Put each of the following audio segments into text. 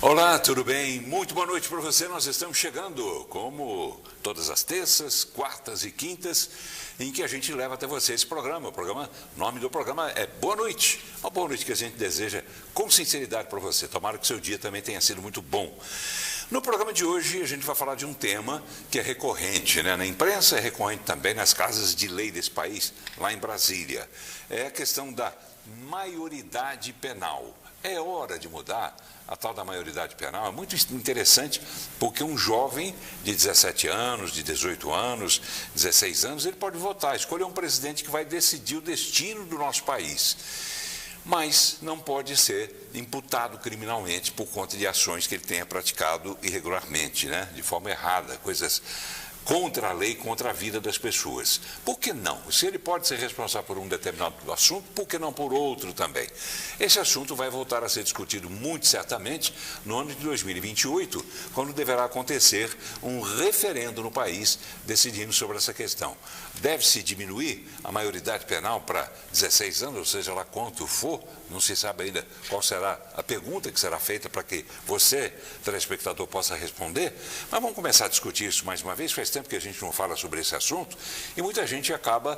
Olá, tudo bem? Muito boa noite para você. Nós estamos chegando, como todas as terças, quartas e quintas, em que a gente leva até você esse programa. O nome do programa é Boa Noite. Uma boa noite que a gente deseja com sinceridade para você. Tomara que o seu dia também tenha sido muito bom. No programa de hoje, a gente vai falar de um tema que é recorrente, né? Na imprensa, é recorrente também nas casas de lei desse país, lá em Brasília. É a questão da maioridade penal. É hora de mudar a tal da maioridade penal. É muito interessante porque um jovem de 17 anos, de 18 anos, 16 anos, ele pode votar, escolher um presidente que vai decidir o destino do nosso país. Mas não pode ser imputado criminalmente por conta de ações que ele tenha praticado irregularmente, né? De forma errada, coisas contra a lei, contra a vida das pessoas. Por que não? Se ele pode ser responsável por um determinado assunto, por que não por outro também? Esse assunto vai voltar a ser discutido muito certamente no ano de 2028, quando deverá acontecer um referendo no país decidindo sobre essa questão. Deve-se diminuir a maioridade penal para 16 anos, ou seja lá quanto for, não se sabe ainda qual será a pergunta que será feita para que você, telespectador, possa responder, mas vamos começar a discutir isso mais uma vez. Faz tempo que a gente não fala sobre esse assunto e muita gente acaba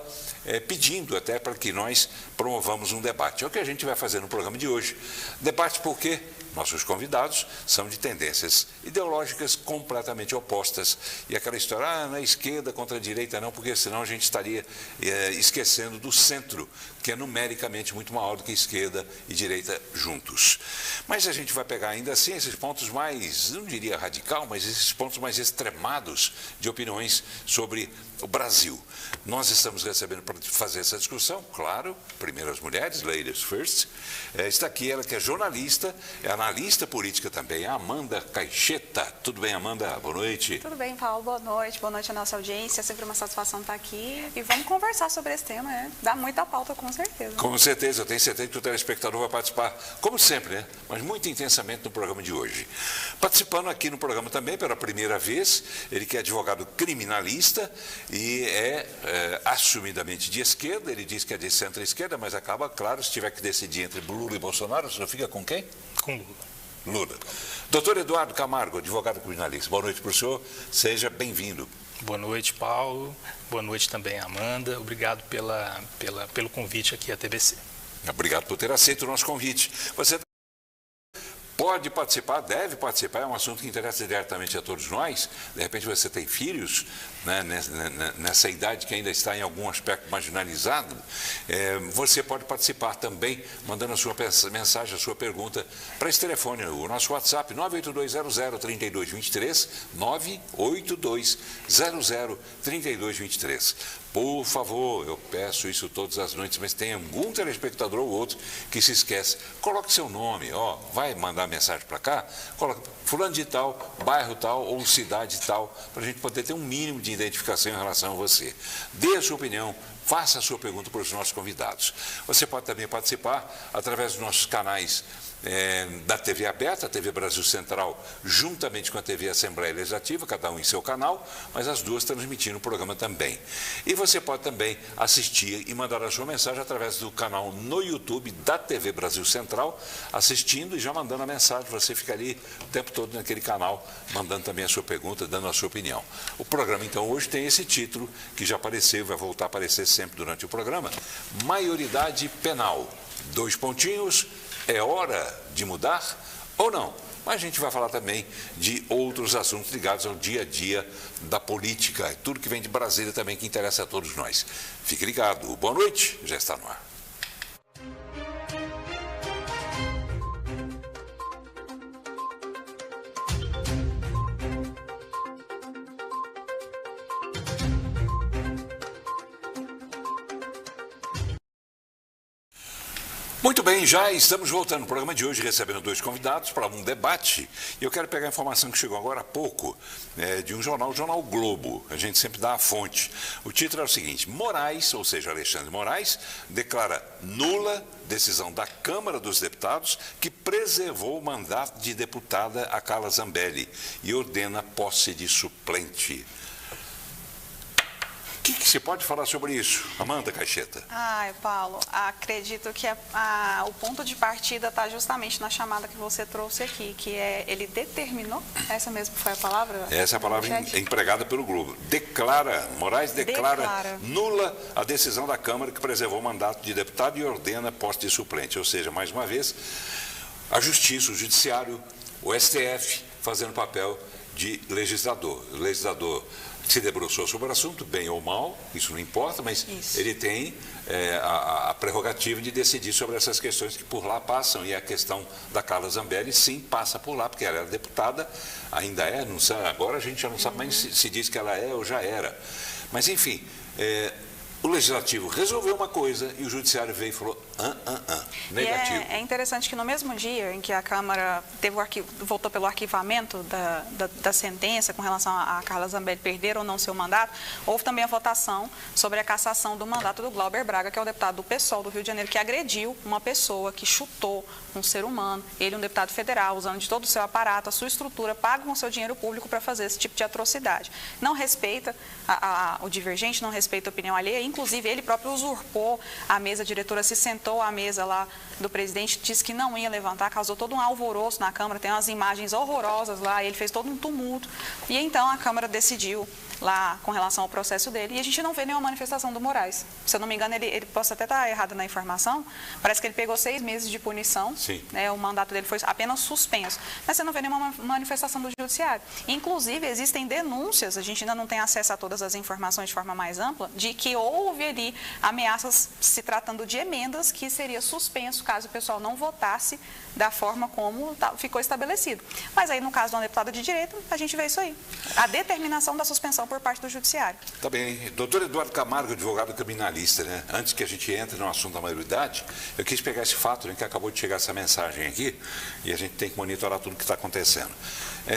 pedindo até para que nós promovamos um debate. É o que a gente vai fazer no programa de hoje. Debate porque nossos convidados são de tendências ideológicas completamente opostas. E aquela história, não é esquerda contra a direita não, porque senão a gente estaria esquecendo do centro, que é numericamente muito maior do que esquerda e direita juntos. Mas a gente vai pegar ainda assim esses pontos mais, não diria radical, mas esses pontos mais extremados de opiniões sobre o Brasil. Nós estamos recebendo para fazer essa discussão, claro, primeiro as mulheres, ladies first. Está aqui ela que é jornalista, é analista política também, a Amanda Caixeta. Tudo bem, Amanda? Boa noite. Tudo bem, Paulo. Boa noite à nossa audiência. É sempre uma satisfação estar aqui e vamos conversar sobre esse tema, né? Dá muita pauta, com certeza. Com certeza, eu tenho certeza que o telespectador vai participar, como sempre, né? Mas muito intensamente no programa de hoje. Participando aqui no programa também pela primeira vez, ele que é advogado criminalista e é assumidamente de esquerda. Ele diz que é de centro-esquerda, mas acaba, claro, se tiver que decidir entre Lula e Bolsonaro, você fica com quem? Com Lula. Lula. Doutor Eduardo Camargo, advogado criminalista. Boa noite para o senhor, seja bem-vindo. Boa noite, Paulo. Boa noite também, Amanda. Obrigado pelo convite aqui à TVC. Obrigado por ter aceito o nosso convite. Você pode participar, deve participar, é um assunto que interessa diretamente a todos nós. De repente você tem filhos, né, nessa idade que ainda está em algum aspecto marginalizado, você pode participar também, mandando a sua mensagem, a sua pergunta para esse telefone, o nosso WhatsApp, 982003223, 982003223. Por favor, eu peço isso todas as noites, mas tem algum telespectador ou outro que se esquece. Coloque seu nome, vai mandar mensagem para cá, coloca fulano de tal, bairro tal ou cidade tal, para a gente poder ter um mínimo de identificação em relação a você. Dê a sua opinião, faça a sua pergunta para os nossos convidados. Você pode também participar através dos nossos canais da TV aberta, a TV Brasil Central, juntamente com a TV Assembleia Legislativa, cada um em seu canal, mas as duas transmitindo o programa também. E você pode também assistir e mandar a sua mensagem através do canal no YouTube da TV Brasil Central, assistindo e já mandando a mensagem. Você fica ali o tempo todo naquele canal, mandando também a sua pergunta, dando a sua opinião. O programa, então, hoje tem esse título, que já apareceu, vai voltar a aparecer sempre durante o programa, Maioridade Penal. 2 pontinhos. É hora de mudar ou não? Mas a gente vai falar também de outros assuntos ligados ao dia a dia da política, tudo que vem de Brasília também que interessa a todos nós. Fique ligado. Boa noite, já está no ar. Muito bem, já estamos voltando no programa de hoje, recebendo 2 convidados para um debate. E eu quero pegar a informação que chegou agora há pouco, de um jornal, o Jornal Globo. A gente sempre dá a fonte. O título é o seguinte: Moraes, ou seja, Alexandre Moraes, declara nula decisão da Câmara dos Deputados que preservou o mandato de deputada a Carla Zambelli e ordena posse de suplente. que se pode falar sobre isso? Amanda Caixeta. Ai, Paulo, acredito que o ponto de partida está justamente na chamada que você trouxe aqui, que é, ele determinou, essa mesmo foi a palavra? Essa é a palavra empregada pelo Globo. Moraes declara nula a decisão da Câmara que preservou o mandato de deputado e ordena a posse de suplente. Ou seja, mais uma vez, a Justiça, o Judiciário, o STF fazendo papel de legislador. O legislador se debruçou sobre o assunto, bem ou mal, isso não importa, mas ele tem a prerrogativa de decidir sobre essas questões que por lá passam. E a questão da Carla Zambelli, sim, passa por lá, porque ela era deputada, ainda é, não sabe, agora a gente já não sabe mais se diz que ela é ou já era. Mas, enfim, o Legislativo resolveu uma coisa e o Judiciário veio e falou negativo. É interessante que no mesmo dia em que a Câmara votou pelo arquivamento da sentença com relação a Carla Zambelli perder ou não seu mandato, houve também a votação sobre a cassação do mandato do Glauber Braga, que é o deputado do PSOL do Rio de Janeiro, que agrediu uma pessoa, que chutou um ser humano, ele um deputado federal, usando de todo o seu aparato, a sua estrutura, paga com o seu dinheiro público para fazer esse tipo de atrocidade. Não respeita o divergente, não respeita a opinião alheia, inclusive ele próprio usurpou a mesa diretora, se sentou à mesa lá do presidente, disse que não ia levantar, causou todo um alvoroço na Câmara, tem umas imagens horrorosas lá, ele fez todo um tumulto. E então a Câmara decidiu lá com relação ao processo dele, e a gente não vê nenhuma manifestação do Moraes. Se eu não me engano, ele possa até estar errado na informação, parece que ele pegou 6 meses de punição, né, o mandato dele foi apenas suspenso, mas você não vê nenhuma manifestação do Judiciário. Inclusive, existem denúncias, a gente ainda não tem acesso a todas as informações de forma mais ampla, de que houve ali ameaças se tratando de emendas que seria suspenso caso o pessoal não votasse da forma como ficou estabelecido. Mas aí, no caso de uma deputada de direita, a gente vê isso aí, a determinação da suspensão por parte do Judiciário. Tá bem. Doutor Eduardo Camargo, advogado criminalista, né? Antes que a gente entre no assunto da maioridade, eu quis pegar esse fato, né, que acabou de chegar essa mensagem aqui, e a gente tem que monitorar tudo o que está acontecendo.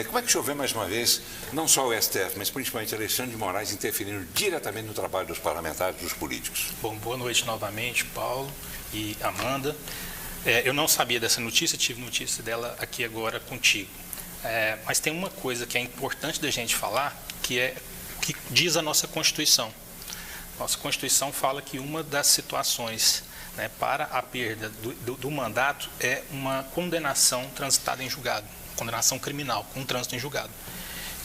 Como é que o senhor vê, mais uma vez, não só o STF, mas principalmente Alexandre de Moraes interferindo diretamente no trabalho dos parlamentares, dos políticos? Bom, boa noite novamente, Paulo e Amanda. Eu não sabia dessa notícia, tive notícia dela aqui agora contigo. Mas tem uma coisa que é importante da gente falar, que diz a nossa Constituição. Nossa Constituição fala que uma das situações, né, para a perda do mandato é uma condenação transitada em julgado, condenação criminal, com trânsito em julgado,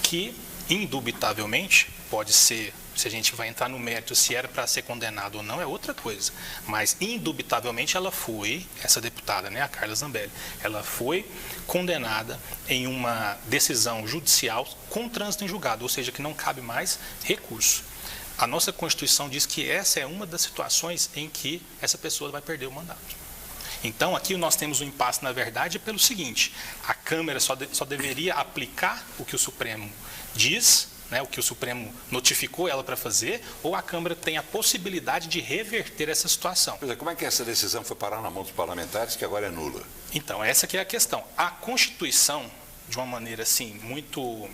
que indubitavelmente pode ser, se a gente vai entrar no mérito se era para ser condenado ou não, é outra coisa, mas indubitavelmente ela foi, essa deputada, né, a Carla Zambelli, ela foi condenada em uma decisão judicial com trânsito em julgado, ou seja, que não cabe mais recurso. A nossa Constituição diz que essa é uma das situações em que essa pessoa vai perder o mandato. Então, aqui nós temos um impasse, na verdade, pelo seguinte: a Câmara só deveria aplicar o que o Supremo diz, né, o que o Supremo notificou ela para fazer, ou a Câmara tem a possibilidade de reverter essa situação. Pois é, como é que essa decisão foi parar na mão dos parlamentares, que agora é nula? Então, essa que é a questão. A Constituição, de uma maneira assim, muito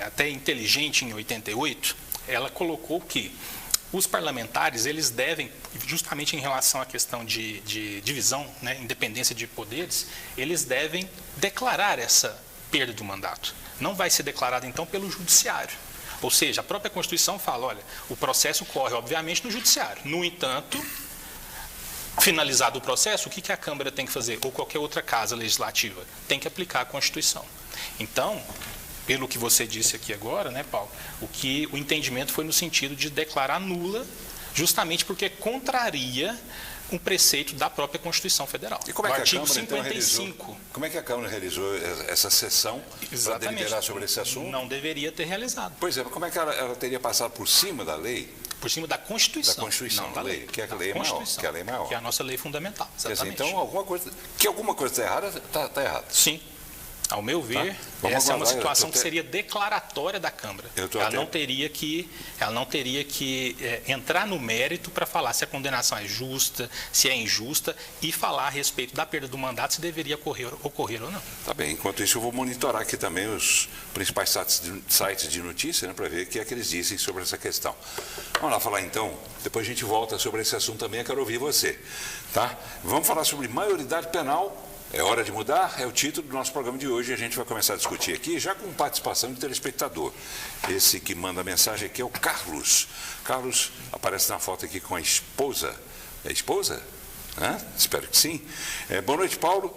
até inteligente, em 88, ela colocou que os parlamentares, eles devem, justamente em relação à questão de divisão, né, independência de poderes, eles devem declarar essa perda do mandato. Não vai ser declarado, então, pelo Judiciário. Ou seja, a própria Constituição fala, olha, o processo corre, obviamente, no Judiciário. No entanto, finalizado o processo, o que a Câmara tem que fazer? Ou qualquer outra casa legislativa? Tem que aplicar a Constituição. Então, pelo que você disse aqui agora, né, Paulo, o entendimento foi no sentido de declarar nula, justamente porque contraria um preceito da própria Constituição Federal. E como é que o artigo a Câmara, 55. Então, como é que a Câmara realizou essa sessão para deliberar sobre esse assunto? Não deveria ter realizado. Pois é, mas como é que ela teria passado por cima da lei? Por cima da Constituição. Da Constituição, não da lei. Que é a lei maior. Que é a lei maior. Que é a nossa lei fundamental. Exatamente. Então, alguma coisa está errada, está errada. Sim. Ao meu ver, essa é uma situação que seria declaratória da Câmara. Ela não teria que entrar no mérito para falar se a condenação é justa, se é injusta, e falar a respeito da perda do mandato, se deveria ocorrer ou não. Tá bem. Enquanto isso, eu vou monitorar aqui também os principais sites de notícia, né, para ver o que é que eles dizem sobre essa questão. Vamos lá falar então, depois a gente volta sobre esse assunto também, eu quero ouvir você. Tá? Vamos falar sobre maioridade penal É hora de mudar? É o título do nosso programa de hoje. A gente vai começar a discutir aqui, já com participação de telespectador. Esse que manda a mensagem aqui é o Carlos. Carlos aparece na foto aqui com a esposa. É esposa? Espero que sim. Boa noite, Paulo.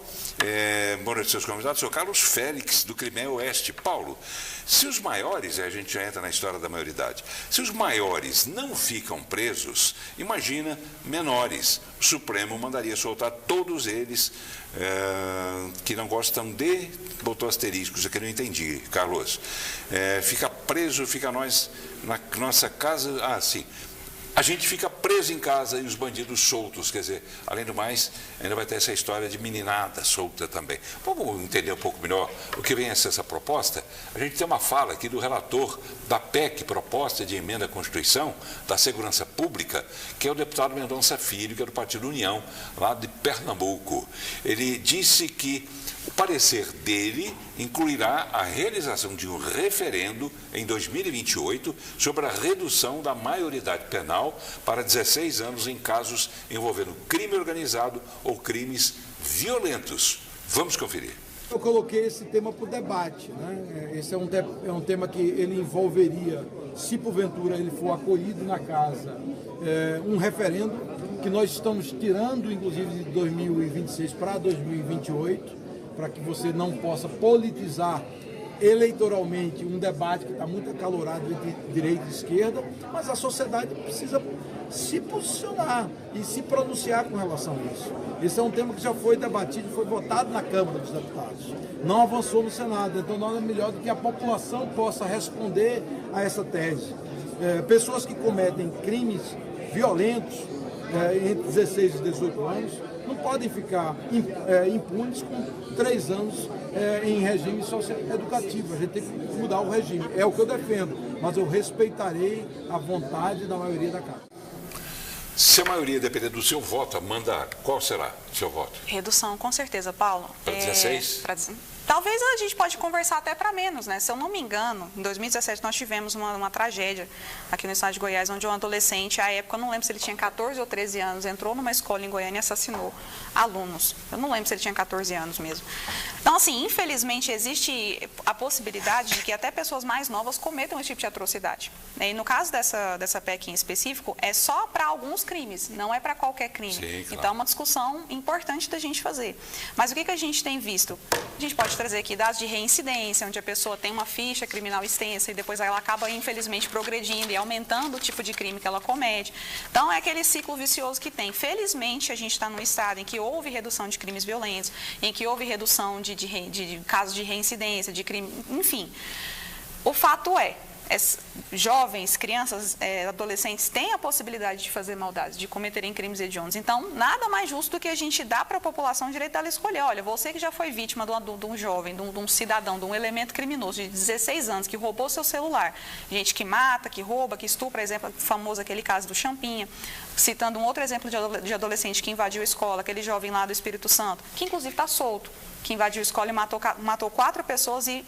Boa noite, seus convidados. Sou Carlos Félix, do Crimea Oeste. Paulo, se os maiores, a gente já entra na história da maioridade, se os maiores não ficam presos, imagina menores. O Supremo mandaria soltar todos eles que não gostam de... Botou asteriscos aqui, não entendi, Carlos. Fica preso, fica nós na nossa casa... Ah, sim. A gente fica preso em casa e os bandidos soltos, quer dizer, além do mais, ainda vai ter essa história de meninada solta também. Vamos entender um pouco melhor o que vem a ser essa proposta? A gente tem uma fala aqui do relator da PEC, proposta de emenda à Constituição, da Segurança Pública, que é o deputado Mendonça Filho, que é do Partido União, lá de Pernambuco. Ele disse que o parecer dele incluirá a realização de um referendo em 2028 sobre a redução da maioridade penal para 16 anos em casos envolvendo crime organizado ou crimes violentos. Vamos conferir. Eu coloquei esse tema para o debate, né? Esse é um tema que ele envolveria, se porventura ele for acolhido na casa, um referendo que nós estamos tirando, inclusive, de 2026 para 2028, para que você não possa politizar eleitoralmente um debate que está muito acalorado entre direita e esquerda, mas a sociedade precisa se posicionar e se pronunciar com relação a isso. Esse é um tema que já foi debatido, foi votado na Câmara dos Deputados. Não avançou no Senado, então nada melhor do que a população possa responder a essa tese. Pessoas que cometem crimes violentos entre 16 e 18 anos, não podem ficar impunes com 3 anos em regime socioeducativo. A gente tem que mudar o regime. É o que eu defendo, mas eu respeitarei a vontade da maioria da Casa. Se a maioria depender do seu voto, Amanda, qual será o seu voto? Redução, com certeza, Paulo. Para 16? Talvez a gente pode conversar até para menos, né? Se eu não me engano, em 2017 nós tivemos uma tragédia aqui no estado de Goiás, onde um adolescente, à época, eu não lembro se ele tinha 14 ou 13 anos, entrou numa escola em Goiânia e assassinou alunos. Eu não lembro se ele tinha 14 anos mesmo. Então, assim, infelizmente existe a possibilidade de que até pessoas mais novas cometam esse tipo de atrocidade. E no caso dessa PEC em específico, é só para alguns crimes, não é para qualquer crime. Sim, claro. Então, é uma discussão importante da gente fazer. Mas o que a gente tem visto? A gente pode trazer aqui dados de reincidência, onde a pessoa tem uma ficha criminal extensa e depois ela acaba, infelizmente, progredindo e aumentando o tipo de crime que ela comete. Então, é aquele ciclo vicioso que tem. Felizmente, a gente está num estado em que houve redução de crimes violentos, em que houve redução de casos de reincidência, de crime, enfim. O fato é, jovens, crianças, adolescentes têm a possibilidade de fazer maldades, de cometerem crimes hediondos. Então, nada mais justo do que a gente dar para a população o direito dela escolher. Olha, você que já foi vítima de um jovem, de um cidadão, de um elemento criminoso de 16 anos, que roubou seu celular, gente que mata, que rouba, que estupra, por exemplo, famoso aquele caso do Champinha, citando um outro exemplo de adolescente que invadiu a escola, aquele jovem lá do Espírito Santo, que inclusive está solto, que invadiu a escola e matou 4 pessoas e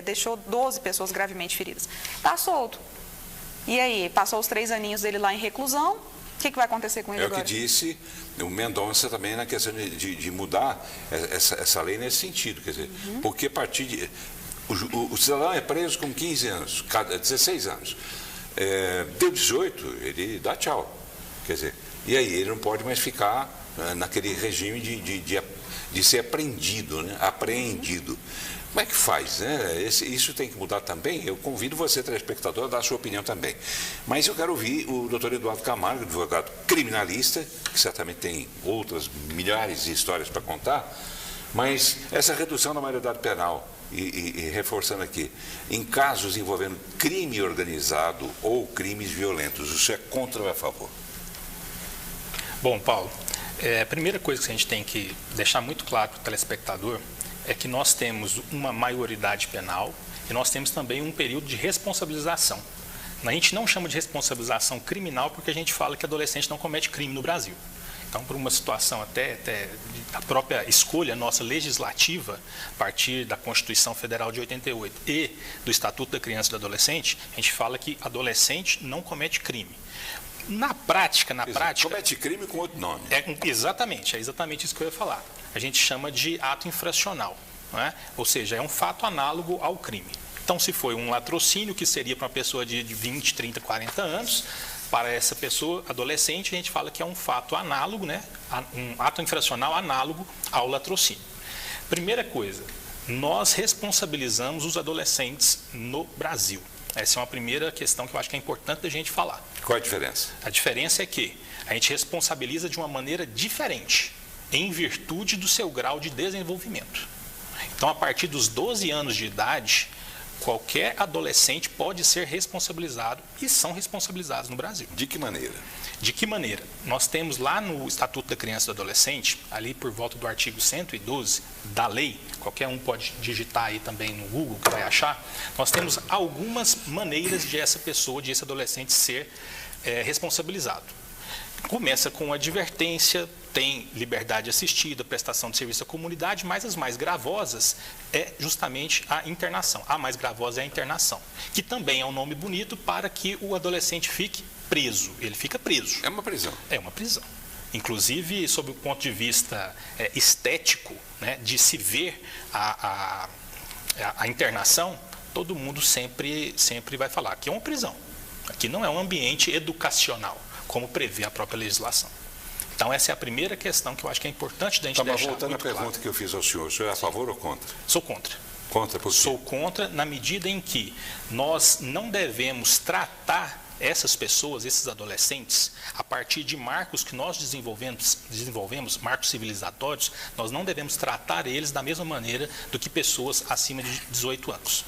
deixou 12 pessoas gravemente feridas. Está solto. E aí, passou os 3 aninhos dele lá em reclusão, o que vai acontecer com ele agora? É o que disse o Mendonça também na questão de mudar essa lei nesse sentido, quer dizer, porque a partir de... O cidadão é preso com 15 anos, 16 anos. Deu 18, ele dá tchau. Quer dizer, e aí ele não pode mais ficar naquele regime de ser apreendido, né? Apreendido. Como é que faz, né? Isso tem que mudar também. Eu convido você, telespectador, a dar a sua opinião também. Mas eu quero ouvir o doutor Eduardo Camargo, advogado criminalista, que certamente tem outras milhares de histórias para contar, mas essa redução da maioridade penal, e reforçando aqui, em casos envolvendo crime organizado ou crimes violentos, isso é contra ou é a favor? Bom, Paulo, a primeira coisa que a gente tem que deixar muito claro para o telespectador é que nós temos uma maioridade penal e nós temos também um período de responsabilização. A gente não chama de responsabilização criminal porque a gente fala que adolescente não comete crime no Brasil. Então, por uma situação até da própria escolha nossa legislativa, a partir da Constituição Federal de 88 e do Estatuto da Criança e do Adolescente, a gente fala que adolescente não comete crime. Na prática... Comete crime com outro nome. É exatamente isso que eu ia falar. a gente chama de ato infracional, não é? Ou seja, é um fato análogo ao crime. Então, se foi um latrocínio, que seria para uma pessoa de 20, 30, 40 anos, para essa pessoa adolescente, a gente fala que é um fato análogo, né? Um ato infracional análogo ao latrocínio. Primeira coisa, nós responsabilizamos os adolescentes no Brasil. Essa é uma primeira questão que eu acho que é importante da gente falar. Qual a diferença? A diferença é que a gente responsabiliza de uma maneira diferente, em virtude do seu grau de desenvolvimento. Então, a partir dos 12 anos de idade, qualquer adolescente pode ser responsabilizado e são responsabilizados no Brasil. De que maneira? De que maneira? Nós temos lá no Estatuto da Criança e do Adolescente, ali por volta do artigo 112 da lei, qualquer um pode digitar aí também no Google que vai achar, nós temos algumas maneiras de essa pessoa, de esse adolescente ser responsabilizado. Começa com advertência, tem liberdade assistida, prestação de serviço à comunidade, mas as mais gravosas é justamente a internação. A mais gravosa é a internação, que também é um nome bonito para que o adolescente fique preso. Ele fica preso. É uma prisão. É uma prisão. Inclusive, sob o ponto de vista estético, né, de se ver a internação, todo mundo sempre vai falar que é uma prisão. Aqui não é um ambiente educacional, como prevê a própria legislação. Então, essa é a primeira questão que eu acho que é importante da gente deixar muito claro. Voltando à pergunta que eu fiz ao senhor, o senhor é a favor ou contra? Sou contra. Contra por quê? Sou contra na medida em que nós não devemos tratar essas pessoas, esses adolescentes, a partir de marcos que nós desenvolvemos, marcos civilizatórios, nós não devemos tratar eles da mesma maneira do que pessoas acima de 18 anos.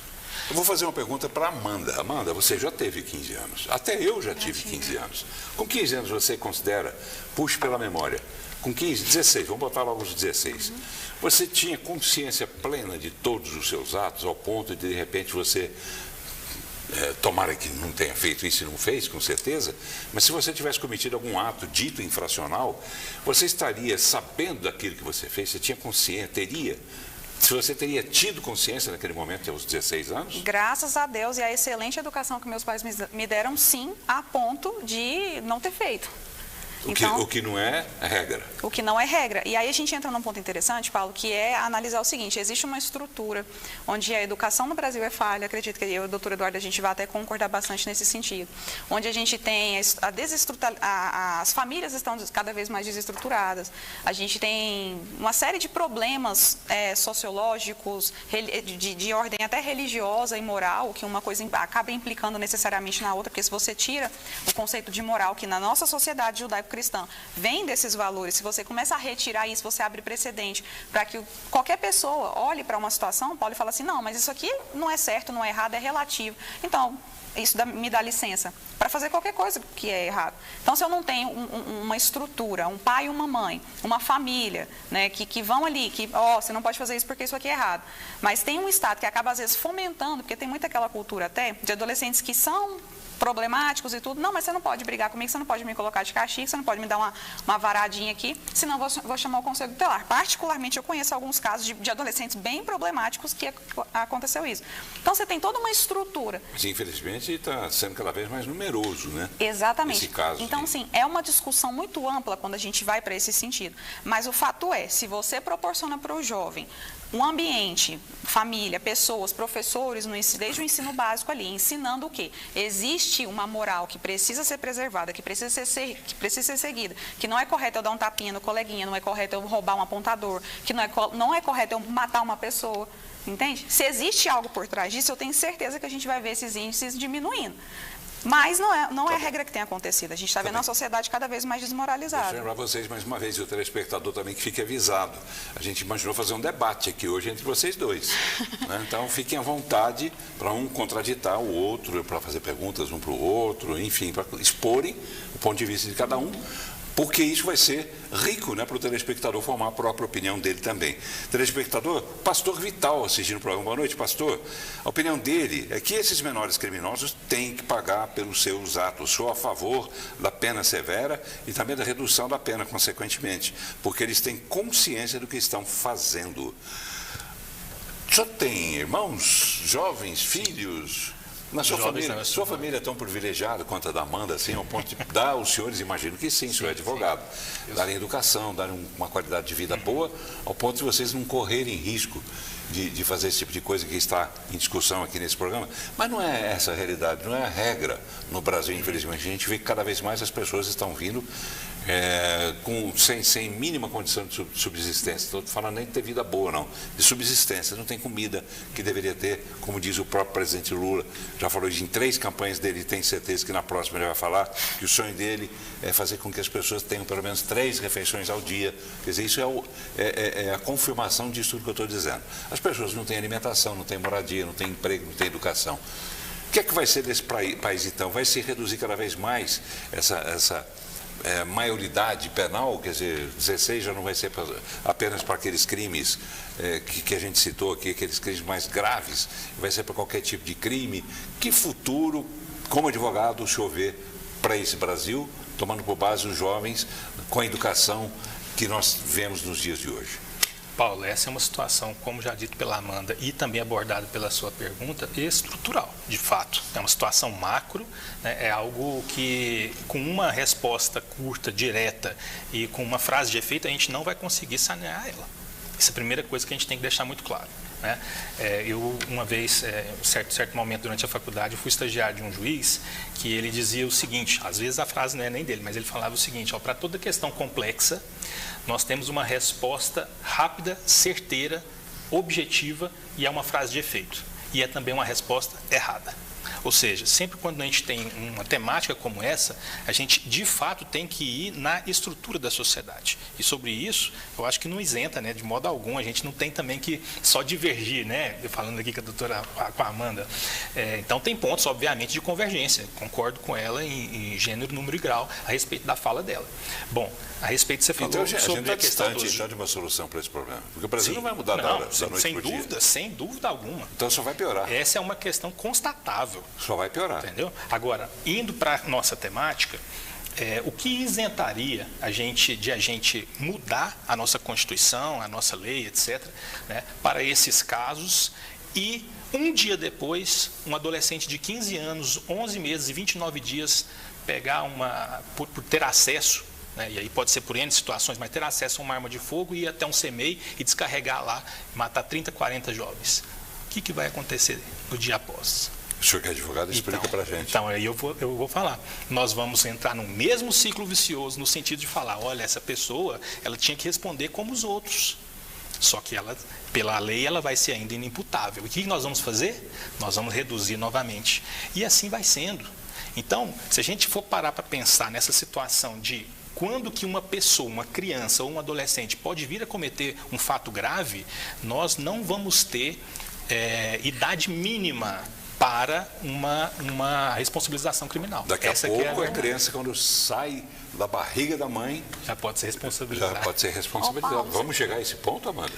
Eu vou fazer uma pergunta para a Amanda. Amanda, você já teve 15 anos. Até eu já tive 15 anos. Com 15 anos você considera, puxe pela memória, com 15, 16, vamos botar logo os 16. Você tinha consciência plena de todos os seus atos, ao ponto de repente você, tomara que não tenha feito isso e não fez, com certeza, mas se você tivesse cometido algum ato dito infracional, você estaria sabendo daquilo que você fez? Você tinha consciência, se você teria tido consciência naquele momento, aos 16 anos? Graças a Deus e a excelente educação que meus pais me deram, sim, a ponto de não ter feito. O que não é regra. O que não é regra. E aí a gente entra num ponto interessante, Paulo, que é analisar o seguinte: existe uma estrutura onde a educação no Brasil é falha, acredito que eu e o doutor Eduardo, a gente vai até concordar bastante nesse sentido, onde a gente tem as famílias estão cada vez mais desestruturadas, a gente tem uma série de problemas sociológicos, de ordem até religiosa e moral, que uma coisa acaba implicando necessariamente na outra, porque se você tira o conceito de moral, que na nossa sociedade judaico-cristã vem desses valores, se você começa a retirar isso, você abre precedente para que qualquer pessoa olhe para uma situação, Paulo, e fala assim: não, mas isso aqui não é certo, não é errado, é relativo. Então, isso me dá licença para fazer qualquer coisa que é errado. Então, se eu não tenho uma estrutura, um pai e uma mãe, uma família, né, que vão ali, que, você não pode fazer isso porque isso aqui é errado. Mas tem um Estado que acaba, às vezes, fomentando, porque tem muita aquela cultura até, de adolescentes que são problemáticos e tudo. Não, mas você não pode brigar comigo, você não pode me colocar de castigo, você não pode me dar uma varadinha aqui, senão vou chamar o Conselho Tutelar. Particularmente, eu conheço alguns casos de adolescentes bem problemáticos que aconteceu isso. Então, você tem toda uma estrutura. Mas, infelizmente, está sendo cada vez mais numeroso, né? Exatamente. Esse caso. Então, sim, é uma discussão muito ampla quando a gente vai para esse sentido. Mas o fato é, se você proporciona para o jovem um ambiente, família, pessoas, professores, desde o ensino básico ali, ensinando o quê? Existe uma moral que precisa ser preservada, que precisa ser seguida, que não é correto eu dar um tapinha no coleguinha, não é correto eu roubar um apontador, que não é correto eu matar uma pessoa, entende? Se existe algo por trás disso, eu tenho certeza que a gente vai ver esses índices diminuindo. Mas não é a regra que tem acontecido. A gente está vendo uma sociedade cada vez mais desmoralizada. Deixa eu lembrar vocês mais uma vez, e o telespectador também, que fique avisado. A gente imaginou fazer um debate aqui hoje entre vocês dois. Né? Então, fiquem à vontade para um contraditar o outro, para fazer perguntas um para o outro, enfim, para exporem o ponto de vista de cada um, porque isso vai ser rico, né, para o telespectador formar a própria opinião dele também. Telespectador, Pastor Vital assistindo o programa. Boa noite, pastor. A opinião dele é que esses menores criminosos têm que pagar pelos seus atos. Sou a favor da pena severa e também da redução da pena, consequentemente, porque eles têm consciência do que estão fazendo. Só tem irmãos, jovens, filhos? Na sua família é tão privilegiada quanto a da Amanda, assim, ao ponto de dar aos senhores, imagino que sim, o senhor é advogado, darem educação, darem uma qualidade de vida boa, ao ponto de vocês não correrem risco de fazer esse tipo de coisa que está em discussão aqui nesse programa. Mas não é essa a realidade, não é a regra no Brasil, infelizmente. A gente vê que cada vez mais as pessoas estão vindo sem mínima condição de subsistência. Estou falando nem de ter vida boa, não. De subsistência. Não tem comida que deveria ter, como diz o próprio presidente Lula. Já falou isso em 3 campanhas dele e tenho certeza que na próxima ele vai falar que o sonho dele é fazer com que as pessoas tenham pelo menos 3 refeições ao dia. Quer dizer, isso é a confirmação disso tudo que eu estou dizendo. As pessoas não têm alimentação, não têm moradia, não têm emprego, não têm educação. O que é que vai ser desse país, então? Vai se reduzir cada vez mais essa maioridade penal, quer dizer, 16 já não vai ser apenas para aqueles crimes que a gente citou aqui, aqueles crimes mais graves, vai ser para qualquer tipo de crime. Que futuro, como advogado, o senhor vê para esse Brasil, tomando por base os jovens com a educação que nós vemos nos dias de hoje? Paulo, essa é uma situação, como já dito pela Amanda e também abordada pela sua pergunta, estrutural, de fato. É uma situação macro, né? É algo que, com uma resposta curta, direta e com uma frase de efeito, a gente não vai conseguir sanear ela. Essa é a primeira coisa que a gente tem que deixar muito claro, né? Eu, uma vez, em certo momento durante a faculdade, eu fui estagiário de um juiz que ele dizia o seguinte, às vezes a frase não é nem dele, mas ele falava o seguinte, para toda questão complexa, nós temos uma resposta rápida, certeira, objetiva e é uma frase de efeito. E é também uma resposta errada. Ou seja, sempre quando a gente tem uma temática como essa, a gente de fato tem que ir na estrutura da sociedade. E sobre isso, eu acho que não isenta, né, de modo algum, a gente não tem também que só divergir, né, falando aqui com a doutora, com a Amanda. Então tem pontos, obviamente, de convergência, concordo com ela em gênero, número e grau a respeito da fala dela. Bom, a respeito você falou então, sobre a questão de uma solução para esse problema, porque o Brasil não vai mudar da noite para o dia. Sem dúvida alguma. Então só vai piorar. Essa é uma questão constatável. Só vai piorar. Entendeu? Agora, indo para a nossa temática, o que isentaria a gente mudar a nossa Constituição, a nossa lei, etc., né, para esses casos e um dia depois, um adolescente de 15 anos, 11 meses e 29 dias pegar por ter acesso, né, e aí pode ser por N situações, mas ter acesso a uma arma de fogo e ir até um CMEI e descarregar lá, matar 30, 40 jovens. O que vai acontecer no dia após? O senhor que é advogado explica para a gente. Então, aí eu vou falar. Nós vamos entrar no mesmo ciclo vicioso, no sentido de falar, olha, essa pessoa, ela tinha que responder como os outros. Só que ela, pela lei, ela vai ser ainda inimputável. E o que nós vamos fazer? Nós vamos reduzir novamente. E assim vai sendo. Então, se a gente for parar para pensar nessa situação de quando que uma pessoa, uma criança ou um adolescente pode vir a cometer um fato grave, nós não vamos ter idade mínima para uma responsabilização criminal. Daqui a pouco a criança, quando sai da barriga da mãe, já pode ser responsabilizada. Já pode ser responsabilizada. Vamos chegar a esse ponto, Amanda?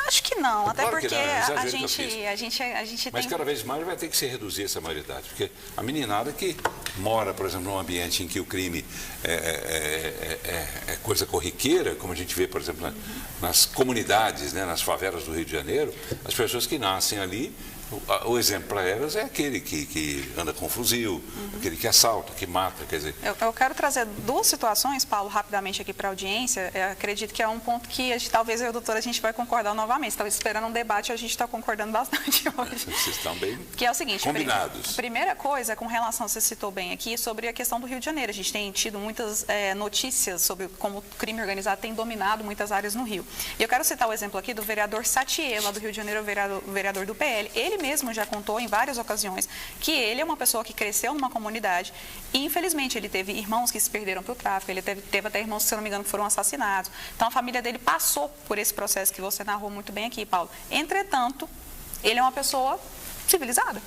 Acho que não, até claro porque não, a gente Mas tem... cada vez mais vai ter que se reduzir essa maioridade, porque a meninada que mora, por exemplo, num ambiente em que o crime é coisa corriqueira, como a gente vê, por exemplo, nas comunidades, né, nas favelas do Rio de Janeiro, as pessoas que nascem ali, o exemplo para elas é aquele que anda com fuzil, aquele que assalta, que mata, quer dizer... Eu quero trazer 2 situações, Paulo, rapidamente aqui para a audiência. Eu acredito que é um ponto que talvez eu e a doutora a gente vai concordar novamente. Estava esperando um debate e a gente está concordando bastante hoje. Vocês estão bem que é o seguinte, combinados. Primeira coisa, com relação, você citou bem aqui, sobre a questão do Rio de Janeiro. A gente tem tido muitas notícias sobre como o crime organizado tem dominado muitas áreas no Rio. E eu quero citar o exemplo aqui do vereador Satier, lá do Rio de Janeiro, o vereador do PL. Ele mesmo já contou em várias ocasiões que ele é uma pessoa que cresceu numa comunidade e, infelizmente, ele teve irmãos que se perderam para o tráfico, ele teve até irmãos, se eu não me engano, que foram assassinados. Então, a família dele passou por esse processo que você narrou muito bem aqui, Paulo. Entretanto, ele é uma pessoa civilizada.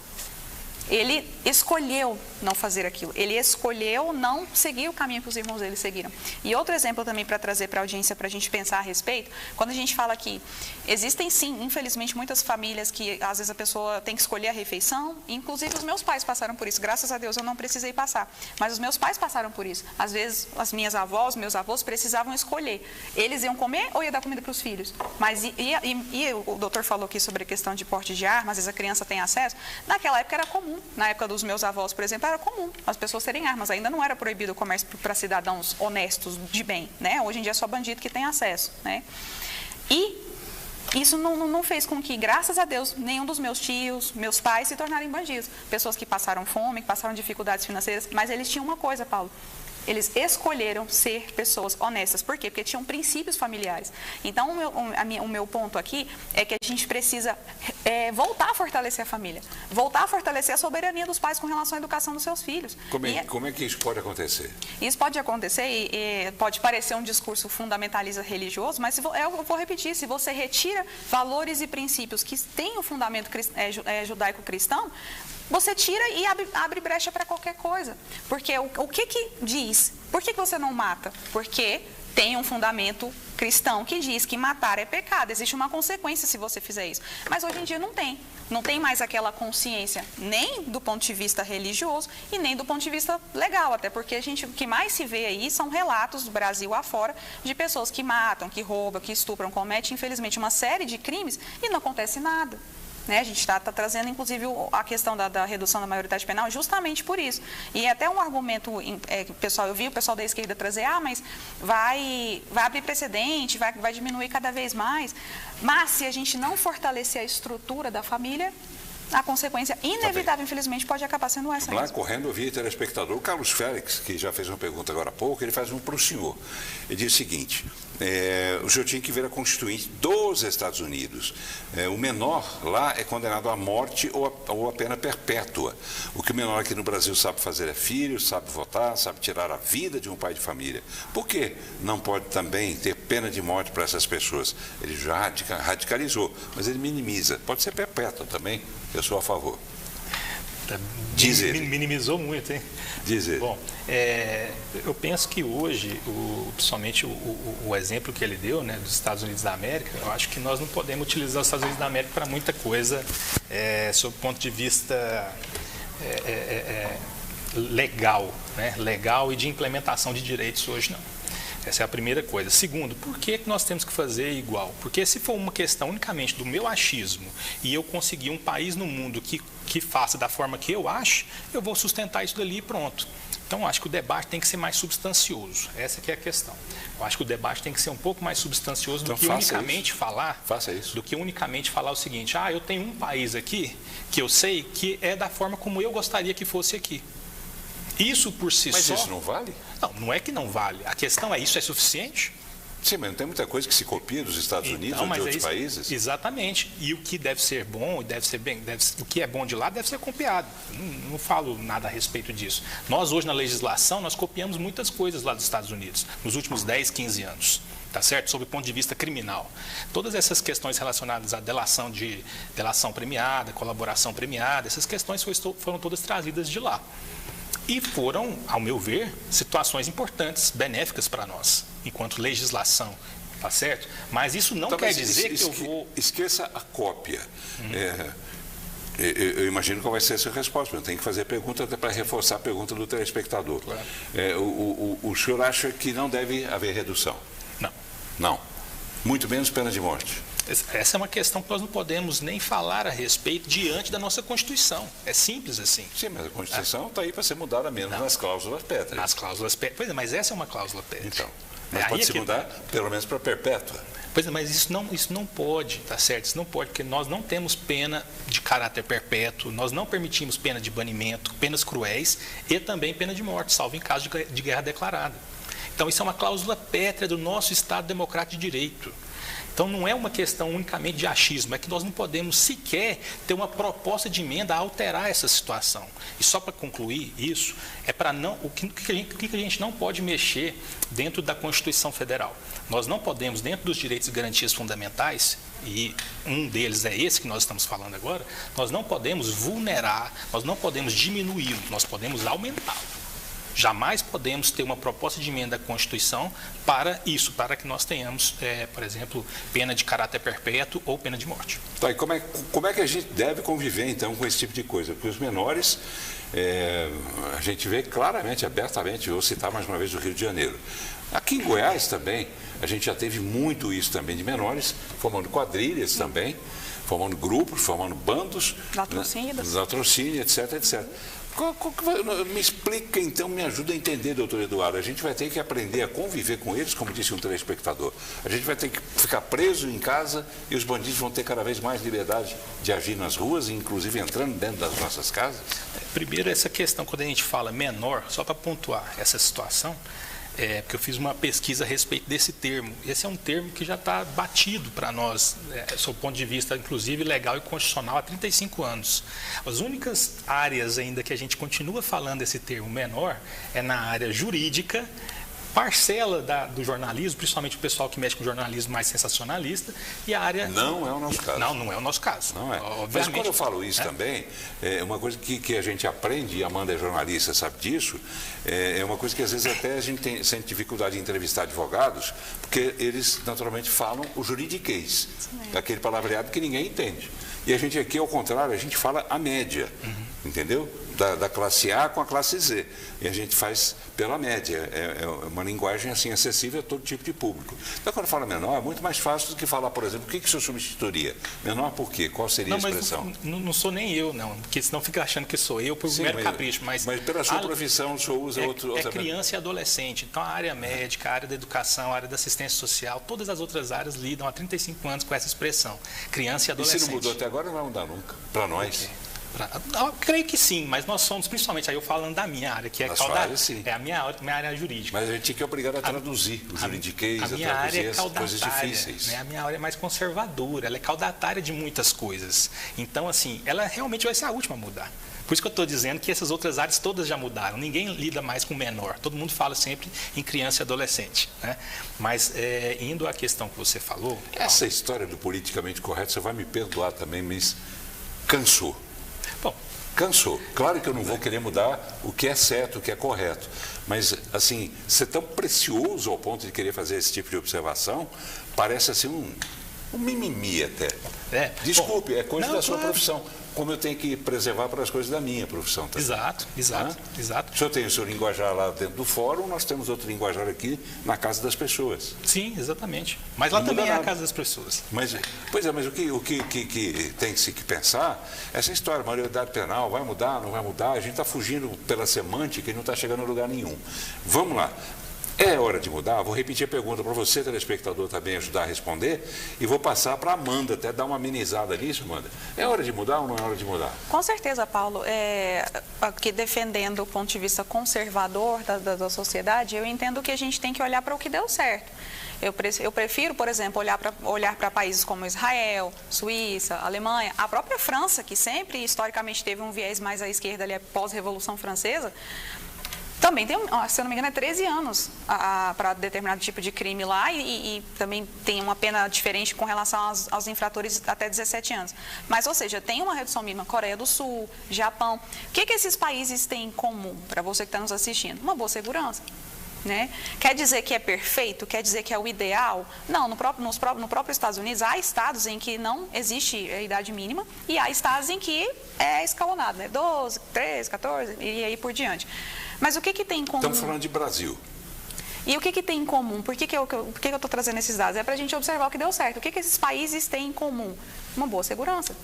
Ele escolheu não fazer aquilo. Ele escolheu não seguir o caminho que os irmãos dele seguiram. E outro exemplo também para trazer para a audiência, para a gente pensar a respeito, quando a gente fala que existem sim, infelizmente, muitas famílias que às vezes a pessoa tem que escolher a refeição, inclusive os meus pais passaram por isso. Graças a Deus eu não precisei passar, mas os meus pais passaram por isso. Às vezes as minhas avós, meus avós precisavam escolher. Eles iam comer ou ia dar comida para os filhos? Mas e o doutor falou aqui sobre a questão de porte de arma, às vezes a criança tem acesso. Naquela época era comum comum. Na época dos meus avós, por exemplo, era comum as pessoas terem armas. Ainda não era proibido o comércio para cidadãos honestos de bem, né? Hoje em dia é só bandido que tem acesso, né? E isso não fez com que, graças a Deus, nenhum dos meus tios, meus pais se tornarem bandidos. Pessoas que passaram fome, que passaram dificuldades financeiras, mas eles tinham uma coisa, Paulo. Eles escolheram ser pessoas honestas. Por quê? Porque tinham princípios familiares. Então, o meu ponto aqui é que a gente precisa voltar a fortalecer a família. Voltar a fortalecer a soberania dos pais com relação à educação dos seus filhos. Como é que isso pode acontecer? Isso pode acontecer e pode parecer um discurso fundamentalista religioso, mas eu vou repetir, se você retira valores e princípios que têm o fundamento judaico-cristão, você tira e abre brecha para qualquer coisa. Porque o que diz? Por que você não mata? Porque tem um fundamento cristão que diz que matar é pecado. Existe uma consequência se você fizer isso. Mas hoje em dia não tem. Não tem mais aquela consciência nem do ponto de vista religioso e nem do ponto de vista legal. Até porque o que mais se vê aí são relatos do Brasil afora de pessoas que matam, que roubam, que estupram, cometem, infelizmente, uma série de crimes e não acontece nada. Né? A gente está trazendo, inclusive, a questão da redução da maioridade penal justamente por isso. E até um argumento, pessoal, eu vi o pessoal da esquerda trazer, mas vai abrir precedente, vai diminuir cada vez mais. Mas se a gente não fortalecer a estrutura da família, a consequência inevitável, infelizmente, pode acabar sendo essa. Lá correndo, eu vi telespectador, o Carlos Félix, que já fez uma pergunta agora há pouco, ele faz uma para o senhor. Ele diz o seguinte, o senhor tinha que ver a Constituinte dos Estados Unidos. O menor lá é condenado à morte ou a pena perpétua. O que o menor aqui no Brasil sabe fazer é filho, sabe votar, sabe tirar a vida de um pai de família. Por que não pode também ter pena de morte para essas pessoas? Ele já radicalizou, mas ele minimiza. Pode ser perpétua também. Eu sou a favor. Diz ele. Minimizou muito, hein? Diz ele. Bom, eu penso que hoje, principalmente o exemplo que ele deu, né, dos Estados Unidos da América, eu acho que nós não podemos utilizar os Estados Unidos da América para muita coisa, sob o ponto de vista legal, né? Legal e de implementação de direitos hoje não. Essa é a primeira coisa. Segundo, por que nós temos que fazer igual? Porque se for uma questão unicamente do meu achismo e eu conseguir um país no mundo que faça da forma que eu acho, eu vou sustentar isso dali e pronto. Então, acho que o debate tem que ser mais substancioso. Essa que é a questão. Eu acho que o debate tem que ser um pouco mais substancioso do que unicamente falar. Faça isso. Do que unicamente falar o seguinte, eu tenho um país aqui que eu sei que é da forma como eu gostaria que fosse aqui. Isso por si só... Mas isso não vale? Não é que não vale. A questão é, isso é suficiente? Sim, mas não tem muita coisa que se copia dos Estados Unidos ou de outros países? Exatamente. E o que deve ser bom, o que é bom de lá deve ser copiado. Não falo nada a respeito disso. Nós hoje na legislação, nós copiamos muitas coisas lá dos Estados Unidos, nos últimos 10, 15 anos. Tá certo? Sob o ponto de vista criminal. Todas essas questões relacionadas à delação premiada, colaboração premiada, essas questões foram todas trazidas de lá. E foram, ao meu ver, situações importantes, benéficas para nós, enquanto legislação, tá certo? Mas isso não quer dizer que eu vou... Esqueça a cópia. Eu imagino qual vai ser essa resposta, mas eu tenho que fazer a pergunta até para reforçar a pergunta do telespectador. Claro. O senhor acha que não deve haver redução? Não. Não. Muito menos pena de morte. Essa é uma questão que nós não podemos nem falar a respeito diante da nossa Constituição. É simples assim. Sim, mas a Constituição está aí para ser mudada menos nas cláusulas pétreas. Nas cláusulas pétreas. Pois é, mas essa é uma cláusula pétrea. Então, mas pode se mudar pelo menos para perpétua. Pois é, mas isso não pode, tá certo? Isso não pode, porque nós não temos pena de caráter perpétuo, nós não permitimos pena de banimento, penas cruéis e também pena de morte, salvo em caso de guerra declarada. Então, isso é uma cláusula pétrea do nosso Estado Democrático de Direito. Então, não é uma questão unicamente de achismo, é que nós não podemos sequer ter uma proposta de emenda a alterar essa situação. E só para concluir isso, o que a gente não pode mexer dentro da Constituição Federal. Nós não podemos, dentro dos direitos e garantias fundamentais, e um deles é esse que nós estamos falando agora, nós não podemos vulnerar, nós não podemos diminuí-lo, nós podemos aumentá-lo. Jamais podemos ter uma proposta de emenda à Constituição para isso, para que nós tenhamos, por exemplo, pena de caráter perpétuo ou pena de morte. Tá, e como é que a gente deve conviver, então, com esse tipo de coisa? Porque os menores, a gente vê claramente, abertamente, vou citar mais uma vez o Rio de Janeiro. Aqui em Goiás também, a gente já teve muito isso também de menores, formando quadrilhas também, formando grupos, formando bandos, latrocínio, etc, etc. Me explica, então, me ajuda a entender, doutor Eduardo. A gente vai ter que aprender a conviver com eles, como disse um telespectador. A gente vai ter que ficar preso em casa e os bandidos vão ter cada vez mais liberdade de agir nas ruas, inclusive entrando dentro das nossas casas? Primeiro, essa questão, quando a gente fala menor, só para pontuar essa situação, porque eu fiz uma pesquisa a respeito desse termo. Esse é um termo que já está batido para nós, sob o ponto de vista, inclusive, legal e constitucional, há 35 anos. As únicas áreas ainda que a gente continua falando esse termo menor é na área jurídica, parcela do jornalismo, principalmente o pessoal que mexe com jornalismo mais sensacionalista, e a área... Não é o nosso caso. Não é o nosso caso. Não é. Mas quando eu falo isso também, é uma coisa que a gente aprende, e a Amanda é jornalista, sabe disso, é uma coisa que às vezes até a gente sente dificuldade de entrevistar advogados, porque eles naturalmente falam o juridiquês, aquele palavreado que ninguém entende. E a gente aqui, ao contrário, a gente fala a média, entendeu? Da classe A com a classe Z. E a gente faz pela média. É uma linguagem assim acessível a todo tipo de público. Então, quando fala menor, é muito mais fácil do que falar, por exemplo, o que o senhor substituiria? Menor por quê? Qual seria a expressão? Não sou nem eu, não. Porque senão fica achando que sou eu por mero capricho. Mas pela sua profissão, o senhor usa outra... criança e adolescente. Então, a área médica, a área da educação, a área da assistência social, todas as outras áreas lidam há 35 anos com essa expressão. Criança e adolescente. E se não mudou até agora, não vai mudar nunca. Para nós. Eu creio que sim, mas nós somos, principalmente, aí eu falando da minha área, que é a minha área jurídica. Mas a gente é obrigado a traduzir o juridiquês, a minha área é coisas difíceis. Né? A minha área é mais conservadora, ela é caudatária de muitas coisas. Então, assim, ela realmente vai ser a última a mudar. Por isso que eu estou dizendo que essas outras áreas todas já mudaram. Ninguém lida mais com menor. Todo mundo fala sempre em criança e adolescente. Né? Mas, indo à questão que você falou... Essa história do politicamente correto, você vai me perdoar também, mas cansou. Bom, cansou. Claro que eu não vou querer mudar o que é certo, o que é correto. Mas, assim, ser tão precioso ao ponto de querer fazer esse tipo de observação, parece assim um mimimi até. Desculpe, é coisa da sua profissão. Como eu tenho que preservar para as coisas da minha profissão também. Exato. O senhor tem o seu linguajar lá dentro do fórum, nós temos outro linguajar aqui na casa das pessoas. Sim, exatamente. Mas lá não também é a casa das pessoas. Mas o que tem que pensar, essa história, maioridade penal, vai mudar, não vai mudar, a gente está fugindo pela semântica e não está chegando a lugar nenhum. Vamos lá. É hora de mudar? Vou repetir a pergunta para você, telespectador, também ajudar a responder, e vou passar para a Amanda, até dar uma amenizada nisso, Amanda. É hora de mudar ou não é hora de mudar? Com certeza, Paulo. Aqui defendendo o ponto de vista conservador da sociedade, eu entendo que a gente tem que olhar para o que deu certo. Eu prefiro, por exemplo, olhar para países como Israel, Suíça, Alemanha, a própria França, que sempre historicamente teve um viés mais à esquerda ali pós-Revolução Francesa. Também tem, se eu não me engano, 13 anos para determinado tipo de crime lá e também tem uma pena diferente com relação aos infratores até 17 anos. Mas, ou seja, tem uma redução mínima. Coreia do Sul, Japão. O que esses países têm em comum, para você que está nos assistindo? Uma boa segurança. Né? Quer dizer que é perfeito? Quer dizer que é o ideal? Não, no próprio Estados Unidos há estados em que não existe a idade mínima e há estados em que é escalonado, né? 12, 13, 14 e aí por diante. Mas o que tem em comum? Estamos falando de Brasil. E o que tem em comum? Por que eu estou trazendo esses dados? É para a gente observar o que deu certo. O que esses países têm em comum? Uma boa segurança.